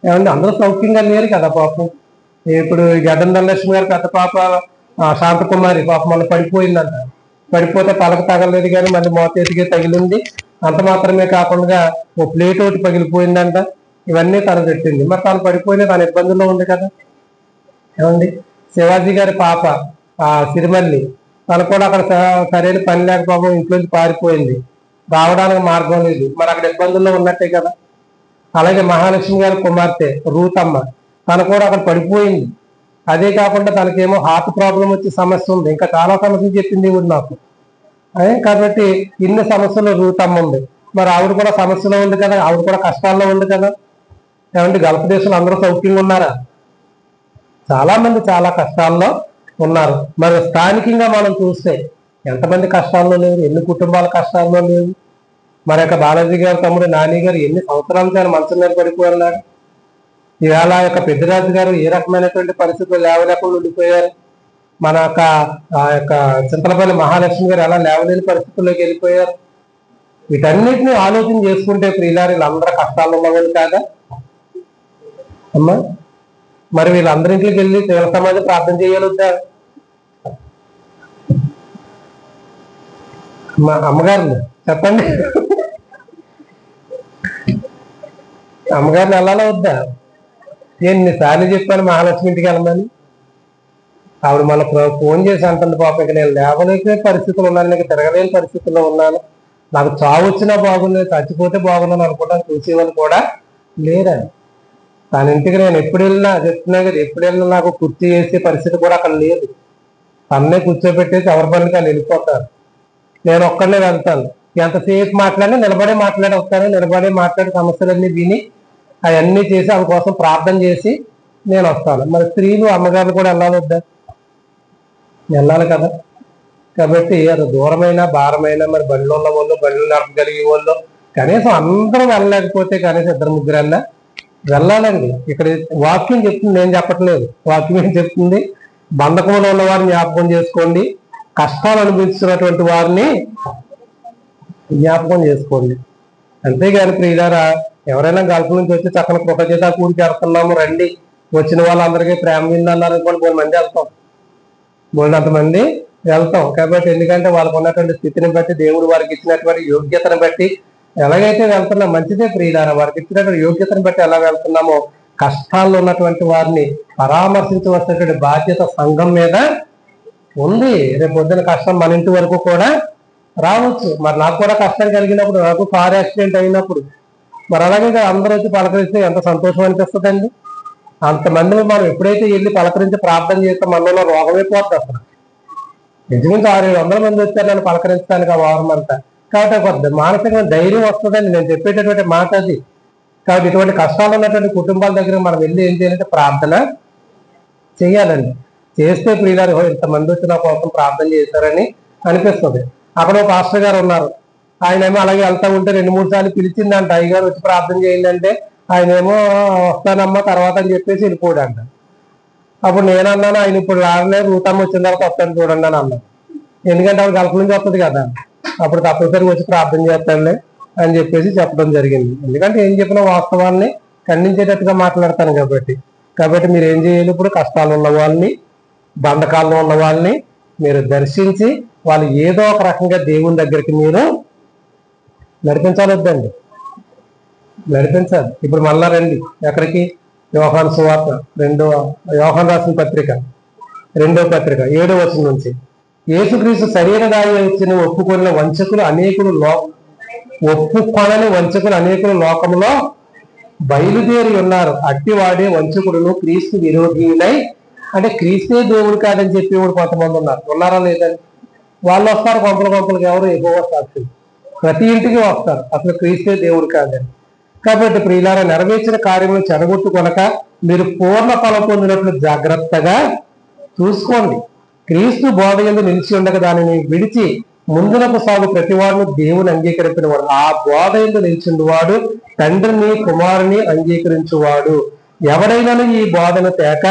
ఏమండి, అందరూ సౌఖ్యంగా లేరు కదా పాపం. ఇప్పుడు గడ్డం ధనలక్ష్మి గారు పెద్ద పాప శాంతకుమారి పాపం మళ్ళీ పడిపోయిందంట. పడిపోతే పలక తగలేదు, కానీ మళ్ళీ మోచేతికి తగిలింది. అంత మాత్రమే కాకుండా ఓ ప్లేట్ ఒకటి పగిలిపోయిందంట. ఇవన్నీ తను పెట్టింది. మరి తను పడిపోయినా తన ఇబ్బందుల్లో ఉంది కదా. ఏమండి, శివాజీ గారి పాప సిరిమల్లి, తను కూడా అక్కడ సరైన పని లేక పాపం ఇంట్లోంచి పారిపోయింది, రావడానికి మార్గం లేదు, మరి అక్కడ ఇబ్బందుల్లో ఉన్నట్టే కదా. అలాగే మహాలక్ష్మి గారి కుమార్తె రూతమ్మ, తను కూడా అక్కడ పడిపోయింది. అదే కాకుండా తనకేమో హార్ట్ ప్రాబ్లం వచ్చే సమస్య ఉంది, ఇంకా చాలా సమస్యలు చెప్పింది కూడా నాకు. అదే కాబట్టి ఇన్ని సమస్యలు రూతమ్మ ఉంది. మరి ఆవిడ కూడా సమస్యలో ఉంది కదా, ఆవిడ కూడా కష్టాల్లో ఉంది కదా. ఏమంటే గల్ఫ్ దేశంలో అందరూ సౌఖ్యంగా ఉన్నారా? చాలా మంది చాలా కష్టాల్లో ఉన్నారు. మరి స్థానికంగా మనం చూస్తే ఎంతమంది కష్టాల్లో లేవు, ఎన్ని కుటుంబాల కష్టాల్లో లేవు. మరి యొక్క బాలాజీ గారు తమ్ముడు నాని గారు ఎన్ని సంవత్సరాలకి ఆయన మంచం మీద పడిపోయారు. ఇవాళ యొక్క పెద్దరాజు గారు ఏ రకమైనటువంటి పరిస్థితులు లేవలేకుండా ఉండిపోయారు. మన యొక్క చింతలపల్లి మహాలక్ష్మి గారు ఎలా లేవలేని పరిస్థితుల్లోకి వెళ్ళిపోయారు. వీటన్నిటిని ఆలోచన చేసుకుంటే ప్రియులారు వీళ్ళందరూ కష్టాలు ఉన్నవాళ్ళు కాదా అమ్మా? మరి వీళ్ళందరింటికి వెళ్ళి తీవ్ర సమాజం ప్రార్థన చేయగలుగుతా? మా అమ్మగారిని చెప్పండి, అమ్మగారిని వెళ్ళాలా వద్దా? ఎన్నిసార్లు చెప్పాను మహాలక్ష్మి ఇంటికి వెళ్ళమని. ఆవిడ మళ్ళీ ఫోన్ చేసి అంటుంది, పాప ఇక నేను లేవలేకే పరిస్థితులు ఉన్నాను, నీకు తిరగలేని పరిస్థితుల్లో ఉన్నాను, నాకు చావు వచ్చినా బాగుంది, చచ్చిపోతే బాగున్నాను అనుకుంటాను, చూసేవాళ్ళు కూడా లేరని. తన ఇంటికి నేను ఎప్పుడు వెళ్ళినా చెప్తున్నా కదా, ఎప్పుడు వెళ్ళినా నాకు కుర్చీ వేసే పరిస్థితి కూడా అక్కడ లేదు. తన్నే కూర్చోబెట్టేసి ఎవరి పనులకి వాళ్ళు వెళ్ళిపోతారు. నేను ఒక్కడనే వెళ్తాను. ఎంతసేపు మాట్లాడి నిలబడే మాట్లాడి వస్తాను, నిలబడే మాట్లాడి సమస్యలన్నీ విని అవన్నీ చేసి ఆమె కోసం ప్రార్థన చేసి నేను వస్తాను. మరి స్త్రీలు అమ్మగారులు కూడా వెళ్ళాలి వద్దా? వెళ్ళాలి కదా. కాబట్టి అది దూరమైనా భారమైనా మరి బండ్లు ఉన్న వాళ్ళు, బండ్లు నడపగలిగే వాళ్ళు కనీసం అందరూ వెళ్ళలేకపోతే కనీసం ఇద్దరు ముగ్గురన్నా వెళ్ళాలండి. ఇక్కడ వాక్యం చెప్తుంది, నేను చెప్పట్లేదు. వాక్యం ఏం చెప్తుంది? బంధకంలో ఉన్న వారిని జ్ఞాపకం చేసుకోండి, కష్టాలు అనుభవిస్తున్నటువంటి వారిని జ్ఞాపకం చేసుకోండి. అంతేగాని ప్రియులారా ఎవరైనా గల్ఫ్ నుంచి వచ్చి చక్కని కృతజ్ఞత కూడికి వెళ్తున్నాము రండి, వచ్చిన వాళ్ళందరికీ ప్రేమ విందన్నారు అనుకోండి, 3 మంది వెళ్తాం, 300 మంది వెళ్తాం. కాబట్టి ఎందుకంటే వాళ్ళకు ఉన్నటువంటి స్థితిని బట్టి, దేవుడు వారికి ఇచ్చినటువంటి యోగ్యతను బట్టి ఎలాగైతే వెళ్తున్నాం మంచిదే ప్రియులారా. వారికి ఇచ్చినటువంటి యోగ్యతను బట్టి ఎలా వెళ్తున్నామో కష్టాల్లో ఉన్నటువంటి వారిని పరామర్శించవలసినటువంటి బాధ్యత సంఘం మీద ఉంది. రేపు పొద్దున కష్టం మన ఇంటి వరకు కూడా రావచ్చు. మరి నాకు కూడా కష్టం కలిగినప్పుడు, నాకు కార్ యాక్సిడెంట్ అయినప్పుడు మరి అలాగే అందరూ వచ్చి పలకరిస్తే ఎంత సంతోషం అనిపిస్తుందండి. అంతమందిని మనం ఎప్పుడైతే వెళ్ళి పలకరించి ప్రార్థన చేస్తే మనలో రోగమైపోతుంది. అసలు నిజంగా 600-700 మంది వచ్చారు నన్ను పలకరించడానికి ఆ వారం అంతా. కాబట్టి కొద్ది మానసికమైన ధైర్యం వస్తుందండి నేను చెప్పేటటువంటి మాట అది. కాబట్టి ఇటువంటి కష్టాలు ఉన్నటువంటి కుటుంబాల దగ్గర మనం వెళ్ళి ఏం చేయాలంటే ప్రార్థన చేయాలండి. చేస్తే ప్రియులారు ఇంతమంది వచ్చి నా కోసం ప్రార్థన చేశారని అనిపిస్తుంది. అక్కడ ఒక పాస్టర్ గారు ఉన్నారు, ఆయన ఏమో అలాగే వెళ్తా ఉంటే 2-3 సార్లు పిలిచిందంట, అయ్యగారు వచ్చి ప్రార్థన చేయండి అంటే ఆయన ఏమో వస్తానమ్మా తర్వాత అని చెప్పేసి వెళ్ళిపోయాడంట. అప్పుడు నేనన్నాను, ఆయన ఇప్పుడు రాలే, రూతమ్మ వచ్చిన తర్వాత వస్తాను చూడండి అని అన్నాను. ఎందుకంటే ఆవిడ గల్ఫ్ నుంచి వస్తుంది కదా, అప్పుడు తప్పనిసరిగా వచ్చి ప్రార్థన చేస్తానులే అని చెప్పేసి చెప్పడం జరిగింది. ఎందుకంటే ఏం చెప్పినా వాస్తవాన్ని ఖండించేటట్టుగా మాట్లాడతాను కాబట్టి మీరు ఏం చేయాలి, ఇప్పుడు కష్టాలు ఉన్న వాళ్ళని, బంధకాల్లో ఉన్న వాళ్ళని మీరు దర్శించి వాళ్ళు ఏదో ఒక రకంగా దేవుని దగ్గరికి మీరు నడిపించాలి. వద్దండి, నడిపించాలి. ఇప్పుడు మళ్ళా రండి ఎక్కడికి, యోహాను సువార్త యోహాను రాసిన పత్రిక 2వ పత్రిక 7వ వచనం నుంచి, యేసుక్రీస్తు శరీరధారి వచ్చిన ఒప్పుకొనని వంచకులు అనేకులు లోకములో బయలుదేరి ఉన్నారు. అట్టివాడే వంచకుడును క్రీస్తు విరోధీనై, అంటే క్రీస్తే దేవుడు కాదని చెప్పేవాడు కొంతమంది ఉన్నారా లేదని? వాళ్ళు వస్తారు కొంపలకి, ఎవరు ఎక్కువ సాక్షులు ప్రతి ఇంటికి వస్తారు, అసలు క్రీస్తే దేవుడు కాదని. కాబట్టి ప్రియులారా నెరవేర్చిన కార్యములను చెడగొట్టుకొనక మీరు పూర్ణ ఫలం పొందినట్లు జాగ్రత్తగా చూసుకోండి. క్రీస్తు బోధ యందు నిలిచి ఉండగా దానిని విడిచి ముందునకు సాగు ప్రతివాడును దేవుని అంగీకరించినవాడు, ఆ బోధ యందు నిలిచిండువాడు తండ్రిని కుమారుని అంగీకరించువాడు. ఎవరైనా ఈ బోధన తేక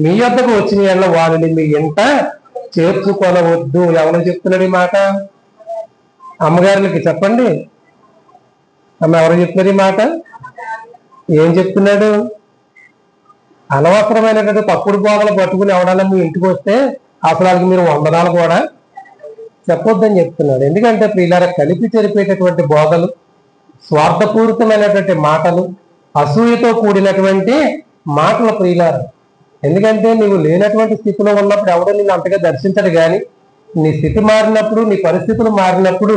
మీ యొద్దకు వచ్చిన ఎడల వారిని మీ ఇంట చేర్చుకొనవద్దు. ఎవరు చెప్తున్నాడు ఈ మాట? అమ్మగారులకి చెప్పండి. అమ్మ ఎవరు చెప్తున్నారు ఈ మాట? ఏం చెప్తున్నాడు? అనవసరమైనటువంటి తప్పుడు బోధలు పట్టుకుని ఎవడన్నా మీ ఇంటికి వస్తే అసలు వాళ్ళకి మీరు వందనాలు కూడా చెప్పొద్దని చెప్తున్నాడు. ఎందుకంటే ప్రియులారా కలిపి చెరిపేటటువంటి బోధలు, స్వార్థపూరితమైనటువంటి మాటలు, అసూయతో కూడినటువంటి మాటల ప్రియులారా. ఎందుకంటే నీవు లేనటువంటి స్థితిలో ఉన్నప్పుడు ఎవడో నిన్ను అంతగా దర్శించడు, కానీ నీ స్థితి మారినప్పుడు, నీ పరిస్థితులు మారినప్పుడు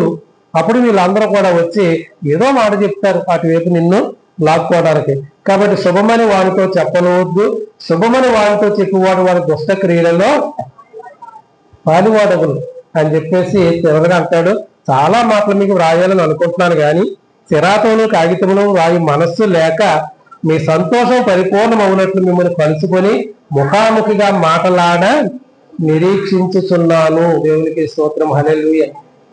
అప్పుడు వీళ్ళందరూ కూడా వచ్చి ఏదో మాట చెప్తారు అటువైపు నిన్ను లాక్కోవడానికి. కాబట్టి శుభమని వాడితో చెప్పనవద్దు, శుభమని వాడితో చెప్పువాడు వాడి దుష్ట క్రియలలో పాలువాడగులు. అని చెప్పేసి చివరిగా అంటాడు. చాలా మాటలు మీకు వ్రాయాలని అనుకుంటున్నాను కానీ చిరాతములు కాగితములు వారి మనస్సు లేక మీ సంతోషం పరిపూర్ణమవునట్లు మిమ్మల్ని కలుసుకొని ముఖాముఖిగా మాటలాడ నిరీక్షించుచున్నాను. దేవునికి స్తోత్రం, హల్లెలూయా.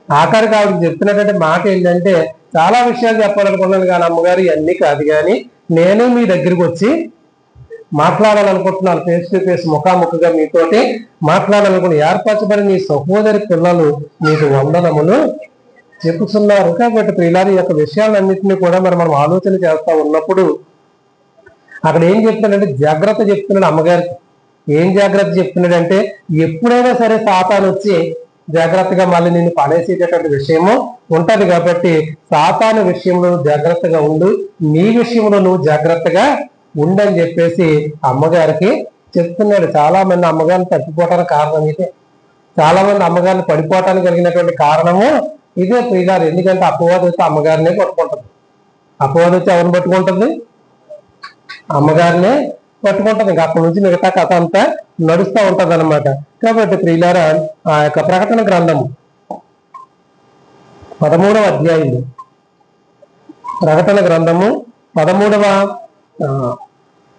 ఆఖరికి ఆవిడ చెప్తున్నటువంటి మాట ఏంటంటే, చాలా విషయాలు చెప్పాలనుకున్నాను కానీ అమ్మగారు ఇవన్నీ కాదు, కానీ నేను మీ దగ్గరికి వచ్చి మాట్లాడాలనుకుంటున్నాను, ఫేస్ టు ఫేస్ ముఖాముఖిగా మీతోటి మాట్లాడాలనుకుని ఏర్పరచబడిన నీ సహోదరి పిల్లలు మీకు వందనములు చెప్పుతున్నారు. కాబట్టి ప్రియులారి యొక్క విషయాలన్నింటినీ కూడా మనం ఆలోచన చేస్తా ఉన్నప్పుడు అక్కడ ఏం చెప్తున్నాడంటే జాగ్రత్త చెప్తున్నాడు అమ్మగారికి. ఏం జాగ్రత్త చెప్తున్నాడు అంటే, ఎప్పుడైనా సరే సాతాను వచ్చి జాగ్రత్తగా మళ్ళీ నిన్ను పడేసేటటువంటి విషయము ఉంటది. కాబట్టి సాతాను విషయంలో జాగ్రత్తగా ఉండు, నీ విషయంలో నువ్వు జాగ్రత్తగా ఉండని చెప్పేసి అమ్మగారికి చెప్తున్నాడు. చాలా మంది అమ్మగారిని తప్పిపోవటానికి కారణం ఇదే. చాలా మంది అమ్మగారిని పడిపోవటానికి కలిగినటువంటి కారణము ఇదే ప్రియులారు. ఎందుకంటే అపవాది వచ్చి అమ్మగారినే పట్టుకుంటుంది. అపవాది వచ్చి ఎవరిని పట్టుకుంటుంది? అమ్మగారినే పట్టుకుంటుంది. ఇంకా అక్కడి నుంచి మిగతా కథ అంతా నడుస్తూ ఉంటది అనమాట. కాబట్టి ప్రియులారా, ఆ యొక్క ప్రకటన గ్రంథము 13వ అధ్యాయము, ప్రకటన గ్రంథము 13వ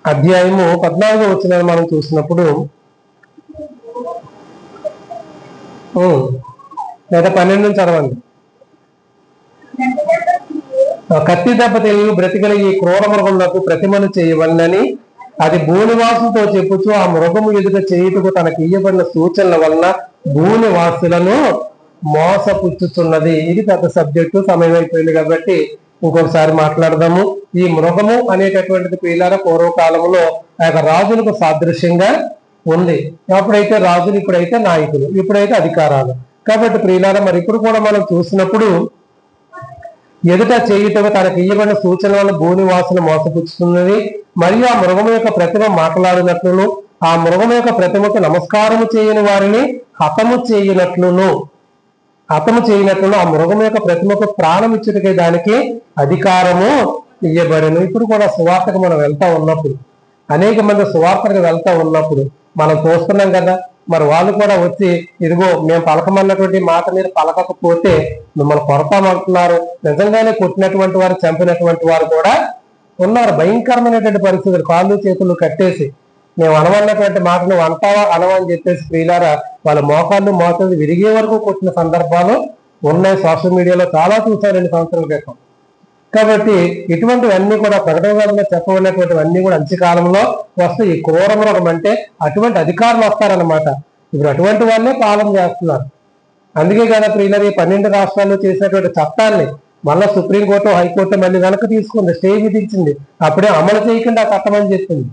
అధ్యాయము 14వ వచనాన్ని మనం చూసినప్పుడు, లేదా 12 నుంచి చదవండి. కత్తి దెబ్బ తెలియ బ్రతికలిగి క్రూర మృగములకు ప్రతిమను చేయవలనని అది భూనివాసులతో చెప్పుచు ఆ మృగము ఎదుట చేయుటకు తనకి ఇయ్యబడిన సూచనల వలన భూనివాసులను మోసపుచ్చుచున్నది. ఇది పెద్ద సబ్జెక్టు, సమయం అయిపోయింది కాబట్టి ఇంకొకసారి మాట్లాడదాము. ఈ మృగము అనేటటువంటిది ప్రియులారా పూర్వకాలంలో ఆ యొక్క రాజులకు సాదృశ్యంగా ఉంది. అప్పుడైతే రాజులు, ఇప్పుడైతే నాయకులు, ఇప్పుడైతే అధికారాలు. కాబట్టి ప్రియులారా మరి ఇప్పుడు కూడా మనం చూసినప్పుడు ఎదుట చేయుటకు తనకి ఇయ్యబడిన సూచన వల్ల భూనివాసులు మోసపుచ్చుతున్నది. మరియు ఆ మృగము యొక్క ప్రతిమ మాట్లాడినట్లును ఆ మృగము యొక్క ప్రతిమకు నమస్కారము చేయని వారిని హతము చేయనట్లును ఆ మృగము యొక్క ప్రతిమకు ప్రాణం ఇచ్చుటకే దానికి అధికారము ఇయ్యబడను. ఇప్పుడు కూడా సువార్తకు మనం వెళ్తా ఉన్నప్పుడు, అనేక మంది సువార్తకు వెళ్తా ఉన్నప్పుడు మనం చూస్తున్నాం కదా, మరి వాళ్ళు కూడా వచ్చి ఇదిగో మేము పలకమన్నటువంటి మాట మీరు పలకకపోతే మిమ్మల్ని కొడతామంటున్నారు. నిజంగానే కొట్టినటువంటి వారు, చంపినటువంటి వారు కూడా ఉన్నారు. భయంకరమైనటువంటి పరిస్థితులు, కాళ్ళు చేతులు కట్టేసి మేము అనవన్నటువంటి మాటను అంటావా అనవని చెప్పేసి ప్రియులారా వాళ్ళ మోకాళ్ళు మోతలు విరిగే వరకు కొట్టిన సందర్భాలు ఉన్నాయి. సోషల్ మీడియాలో చాలా చూసారు 2 సంవత్సరాల క్రితం. కాబట్టి ఇటువంటివన్నీ కూడా ప్రకటనలో చెప్పబడినటువంటివన్నీ కూడా అంత్యకాలంలో వస్తాయి. ఈ క్రూర మృగం అంటే అటువంటి అధికారులు వస్తారనమాట. ఇప్పుడు అటువంటి వాళ్ళే పాలన చేస్తున్నారు. అందుకే కదా ప్రియులరి 12 రాష్ట్రాల్లో చేసినటువంటి చట్టాన్ని మళ్ళా సుప్రీంకోర్టు, హైకోర్టు మళ్ళీ వెనక్కి తీసుకుంది, స్టే విధించింది. అప్పుడే అమలు చేయకుండా కట్టమని చెప్పింది.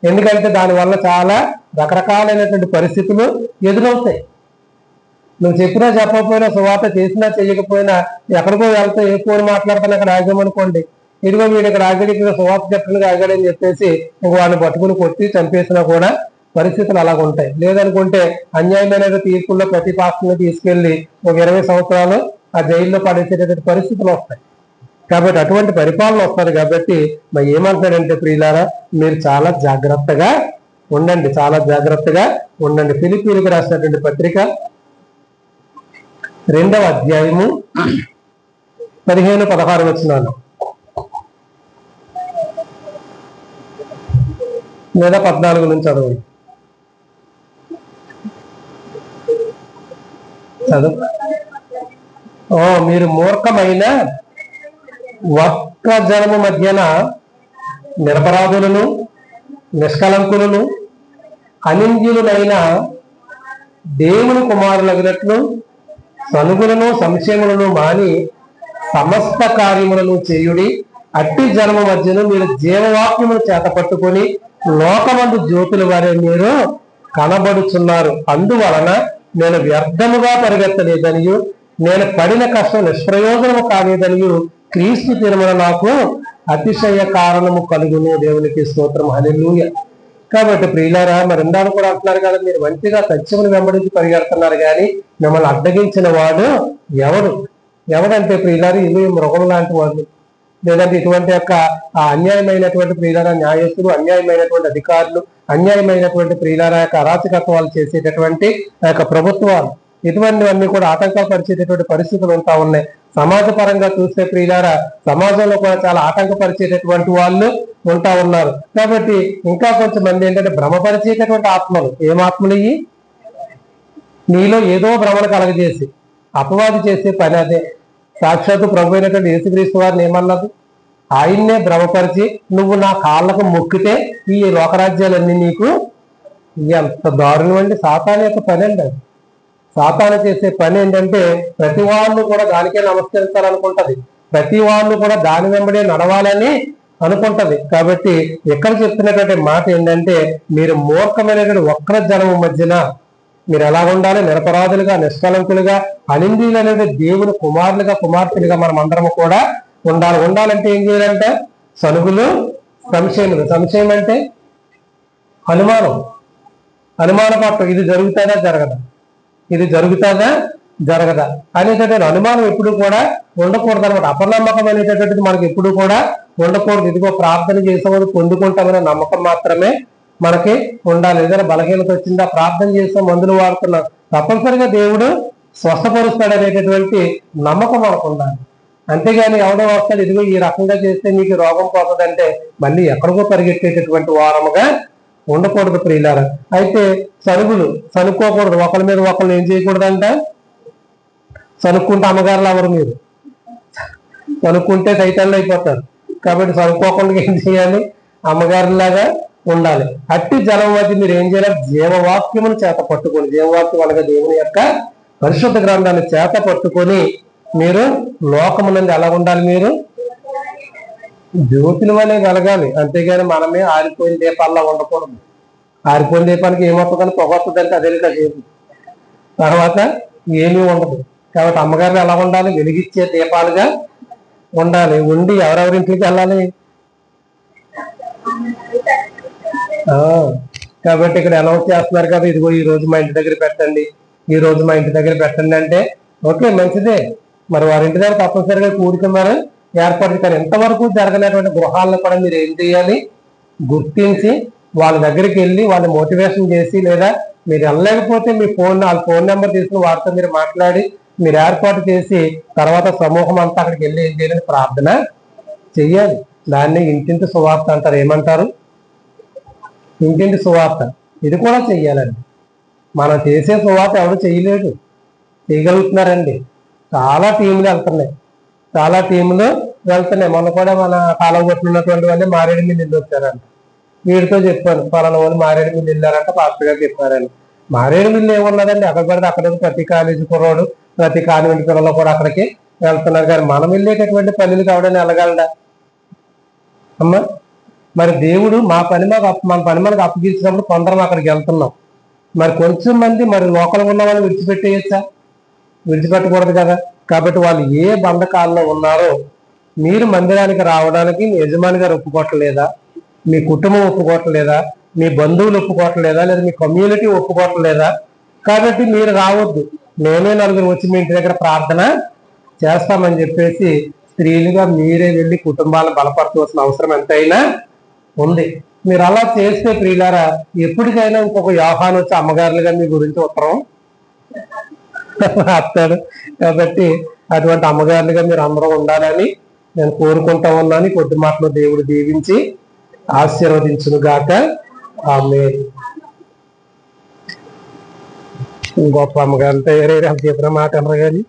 ఎందుకంటే దానివల్ల చాలా రకరకాలైనటువంటి పరిస్థితులు ఎదురవుతాయి. నువ్వు చెప్పినా చెప్పకపోయినా, సువార్త చేసినా చేయకపోయినా, ఎక్కడికో వెళ్తే ఏ ఫోన్ మాట్లాడుతున్నా అక్కడ ఆగామనుకోండి, ఇదిగో వీడు ఇక్కడ ఆగడి, ఇక్కడ సువార్త చెప్పడానికి ఆగాడని చెప్పేసి ఇంక వాడిని పట్టుకుని కొట్టి చంపేసినా కూడా పరిస్థితులు అలాగ ఉంటాయి. లేదనుకుంటే అన్యాయమైన తీర్పుల్లో ప్రతిపాక్షను తీసుకెళ్లి ఒక 20 సంవత్సరాలు ఆ జైల్లో పడేసేటటువంటి పరిస్థితులు వస్తాయి. కాబట్టి అటువంటి పరిపాలన వస్తారు. కాబట్టి మరి ఏమంటాడంటే ప్రియులారా, మీరు చాలా జాగ్రత్తగా ఉండండి, చాలా జాగ్రత్తగా ఉండండి. ఫిలిప్పీలకు రాసినటువంటి పత్రిక 2వ అధ్యాయము 15-16 వచనాలు, లేదా 14 నుంచి చదువు. మీరు మూర్ఖమైన ఒక్క జనము మధ్యన నిరపరాధులను, నిష్కలంకులను, అనింద్యులైన దేవుని కుమారులగినట్లు సనుగులను, సంశయములను మాని సమస్త కార్యములను చేయుడి. అట్టి జనము మధ్యను మీరు జీవవాక్యమును చేత పట్టుకొని లోకమందు జ్యోతుల వారే మీరు కనబడుచున్నారు. అందువలన నేను వ్యర్థముగా పరిగెత్తలేదనియు నేను పడిన కష్టం నిష్ప్రయోజనము కాలేదనియు క్రీస్తు తిరుమల నాకు అతిశయ కారణము కలుగును. దేవునికి స్తోత్రం, హల్లెలూయా. కాబట్టి ప్రియులారా, మరి ఇందాక కూడా అంటున్నారు కదా, మీరు మంచిగా సత్యమును వెంబడించి పరిగెడుతున్నారు కానీ మిమ్మల్ని అడ్డగించిన వాడు ఎవడంటే ప్రియులారు ఇవి మృగం లాంటి వాళ్ళు, లేదంటే ఇటువంటి యొక్క అన్యాయమైనటువంటి ప్రియులారా న్యాయస్తులు, అన్యాయమైనటువంటి అధికారులు, అన్యాయమైనటువంటి ప్రియులారా యొక్క అరాచకత్వాలు చేసేటటువంటి ఆ యొక్క ప్రభుత్వాలు, ఇటువంటివన్నీ కూడా ఆటంకపరిచేటటువంటి పరిస్థితులు ఉంటా ఉన్నాయి. సమాజ పరంగా చూస్తే ప్రియులారా, సమాజంలో కూడా చాలా ఆటంకపరిచేటటువంటి వాళ్ళు ఉంటా ఉన్నారు. కాబట్టి ఇంకా కొంచెం మంది ఏంటంటే భ్రమపరిచేటటువంటి ఆత్మలు. ఏం ఆత్మలు ఇవి? నీలో ఏదో భ్రమను కలగజేసి అపవాది చేసే పని అదే. సాక్షాత్తు ప్రభు అయినటువంటి యేసుక్రీస్తు వారిని ఏమన్నది? ఆయన్నే భ్రమపరిచి నువ్వు నా కాళ్ళకు మొక్కితే ఈ లోకరాజ్యాలన్నీ నీకు. ఎంత దారుణం అండి! సాతాను యొక్క పని అండి అది. సాతాను చేసే పని ఏంటంటే ప్రతి వాళ్ళు కూడా దానికే నమస్కరించాలనుకుంటది, ప్రతి వాళ్ళు కూడా దాని వెంబడే నడవాలని అనుకుంటది. కాబట్టి ఎక్కడ చెప్తున్నటువంటి మాట ఏంటంటే, మీరు మూర్ఖమైనటువంటి వక్ర జనము మధ్యన మీరు ఎలా ఉండాలి? నిరపరాధులుగా, నిష్కలంకులుగా, అనిందీలనేది దేవుని కుమారులుగా, కుమార్తెలుగా మనం అందరము కూడా ఉండాలి. ఉండాలంటే ఏం చేయాలంటే సనుగులు, సంశయములు. సంశయం అంటే అనుమానం, అనుమానపట్టు. ఇది జరుగుతుందా జరగదా, ఇది జరుగుతుందా జరగదా అనేటటువంటి అనుమానం ఎప్పుడు కూడా ఉండకూడదు అనమాట. అపనమ్మకం అనేటటువంటిది మనకి ఎప్పుడు కూడా ఉండకూడదు. ఇదిగో ప్రార్థన చేసేవాడు పొందుకుంటామనే నమ్మకం మాత్రమే మనకి ఉండాలి. ఏదైనా బలహీనత వచ్చిందా, ప్రార్థన చేస్తాం, మందులు వాడుతున్నాం, తప్పనిసరిగా దేవుడు స్వస్థపరుస్తాడు అనేటటువంటి నమ్మకం మనకు ఉండాలి. అంతేగాని ఎవడో వస్తాడు ఇదిగో ఈ రకంగా చేస్తే మీకు రోగం పోతుందంటే మళ్ళీ ఎక్కడికో పరిగెట్టేటటువంటి వారముగా ఉండకూడదు ప్రియులారా. అయితే సనుగులు సనుక్కోకూడదు. ఒకరి మీద ఒకళ్ళు ఏం చేయకూడదంట? సనుక్కుంటే అమ్మగారులు ఎవరు? మీరు సనుక్కుంటే సైతాన్లు అయిపోతారు. కాబట్టి సనుక్కోకుండా ఏం చేయాలి? అమ్మగారులాగా ఉండాలి. అట్టి జలం మధ్య మీరు ఏం చేయాలి? జీవవాక్యమును చేత పట్టుకొని, జీవవాక్యం అనగా దేవుని యొక్క పరిశుద్ధ గ్రంథాన్ని చేత పట్టుకొని మీరు లోకమునందు ఎలా ఉండాలి? మీరు జ్యోతుల వలె వెలగాలి. అంతేగాని మనమే ఆరిపోయిన దీపాల్లో ఉండకూడదు. ఆరిపోయిన దీపానికి ఏమవుతుందని పొగ వస్తుందంటే అదే చేదు, తర్వాత ఏమీ ఉండదు. కాబట్టి అమ్మగారు ఎలా ఉండాలి? వెలిగించే దీపాలుగా ఉండాలి. ఉండి ఎవరెవరింటికి వెళ్ళాలి? కాబట్టి ఇక్కడ అనౌన్స్ చేస్తున్నారు కదా, ఇదిగో ఈ రోజు మా ఇంటి దగ్గర పెట్టండి, ఈ రోజు మా ఇంటి దగ్గర పెట్టండి అంటే ఓకే, మంచిదే. మరి వారింటి దగ్గర తప్పనిసరిగా కూడుకున్నారు ఏర్పాటు. కానీ ఎంతవరకు జరగలేటువంటి గృహాలను కూడా మీరు ఏం చేయాలి? గుర్తించి వాళ్ళ దగ్గరికి వెళ్ళి వాళ్ళని మోటివేషన్ చేసి, లేదా మీరు వెళ్ళలేకపోతే మీ వాళ్ళ ఫోన్ నెంబర్ తీసుకుని వారితో మీరు మాట్లాడి మీరు ఏర్పాటు చేసి తర్వాత సమూహం అంతా అక్కడికి వెళ్ళి ఏం చేయాలని ప్రార్థన చెయ్యాలి. దాన్ని ఇంటింటి సువార్త అంటారు. ఏమంటారు? ఇంటింటి సువార్త. ఇది కూడా చెయ్యాలండి. మనం చేసే సువార్త ఎవరు చేయలేడు, చేయగలుగుతున్నారండి. చాలా టీములు వెళ్తున్నాయి, చాలా టీములు వెళ్తున్నాయి. మొన్న కూడా మన కాలం కొట్టున్నటువంటి వాళ్ళే మారేడుమిల్లి వెళ్ళి వచ్చారంట. వీడితో చెప్పాను, పలానా వాళ్ళు మారేడుమిల్లి వెళ్ళారంట, పాస్టర్ గారు చెప్పారని. మారేడుమిల్లి ఏమున్నదండి? అక్కడ పడితే అక్కడ ప్రతి కాలేజీ కుర్రోడు, ప్రతి కాన్వెంట్ పిల్లలు కూడా అక్కడికి వెళ్తున్నారు. కానీ మనం వెళ్ళేటటువంటి పనులు కావడానికి వెళ్ళగలడా అమ్మా? మరి దేవుడు మన పని మనకు అప్పగించినప్పుడు కొందరం అక్కడికి వెళ్తున్నాం. మరి కొంచెం మంది మరి లోకల్ ఉన్న వాళ్ళు విడిచిపెట్టేయచ్చా? విడిచిపెట్టకూడదు కదా. కాబట్టి వాళ్ళు ఏ బంధకాల్లో ఉన్నారో మీరు మందిరానికి రావడానికి మీ యజమాని గారు ఒప్పుకోవట్లేదా, మీ కుటుంబం ఒప్పుకోవట్లేదా, మీ బంధువులు ఒప్పుకోవట్లేదా, లేదా మీ కమ్యూనిటీ ఒప్పుకోవట్లేదా? కాబట్టి మీరు రావద్దు, నేనే నలుగురు వచ్చి మీ ఇంటి దగ్గర ప్రార్థన చేస్తామని చెప్పేసి స్త్రీలుగా మీరే వెళ్ళి కుటుంబాలను బలపరచవలసిన అవసరం ఎంతైనా ఉంది. మీరు అలా చేస్తే ప్రియులారా, ఎప్పటికైనా ఇంకొక యోహాను వచ్చి అమ్మగారులుగా మీ గురించి ఉత్తరం రాస్తాడు. కాబట్టి అటువంటి అమ్మగారులుగా మీరు అందరూ ఉండాలని నేను కోరుకుంటా ఉన్నాను. కొద్ది మాటలో దేవుడు దీవించి ఆశీర్వదించును గాక. ఆమేన్. గొప్ప అమ్మగారు అంటే వేరే చెప్పిన మాట అన్నారు కానీ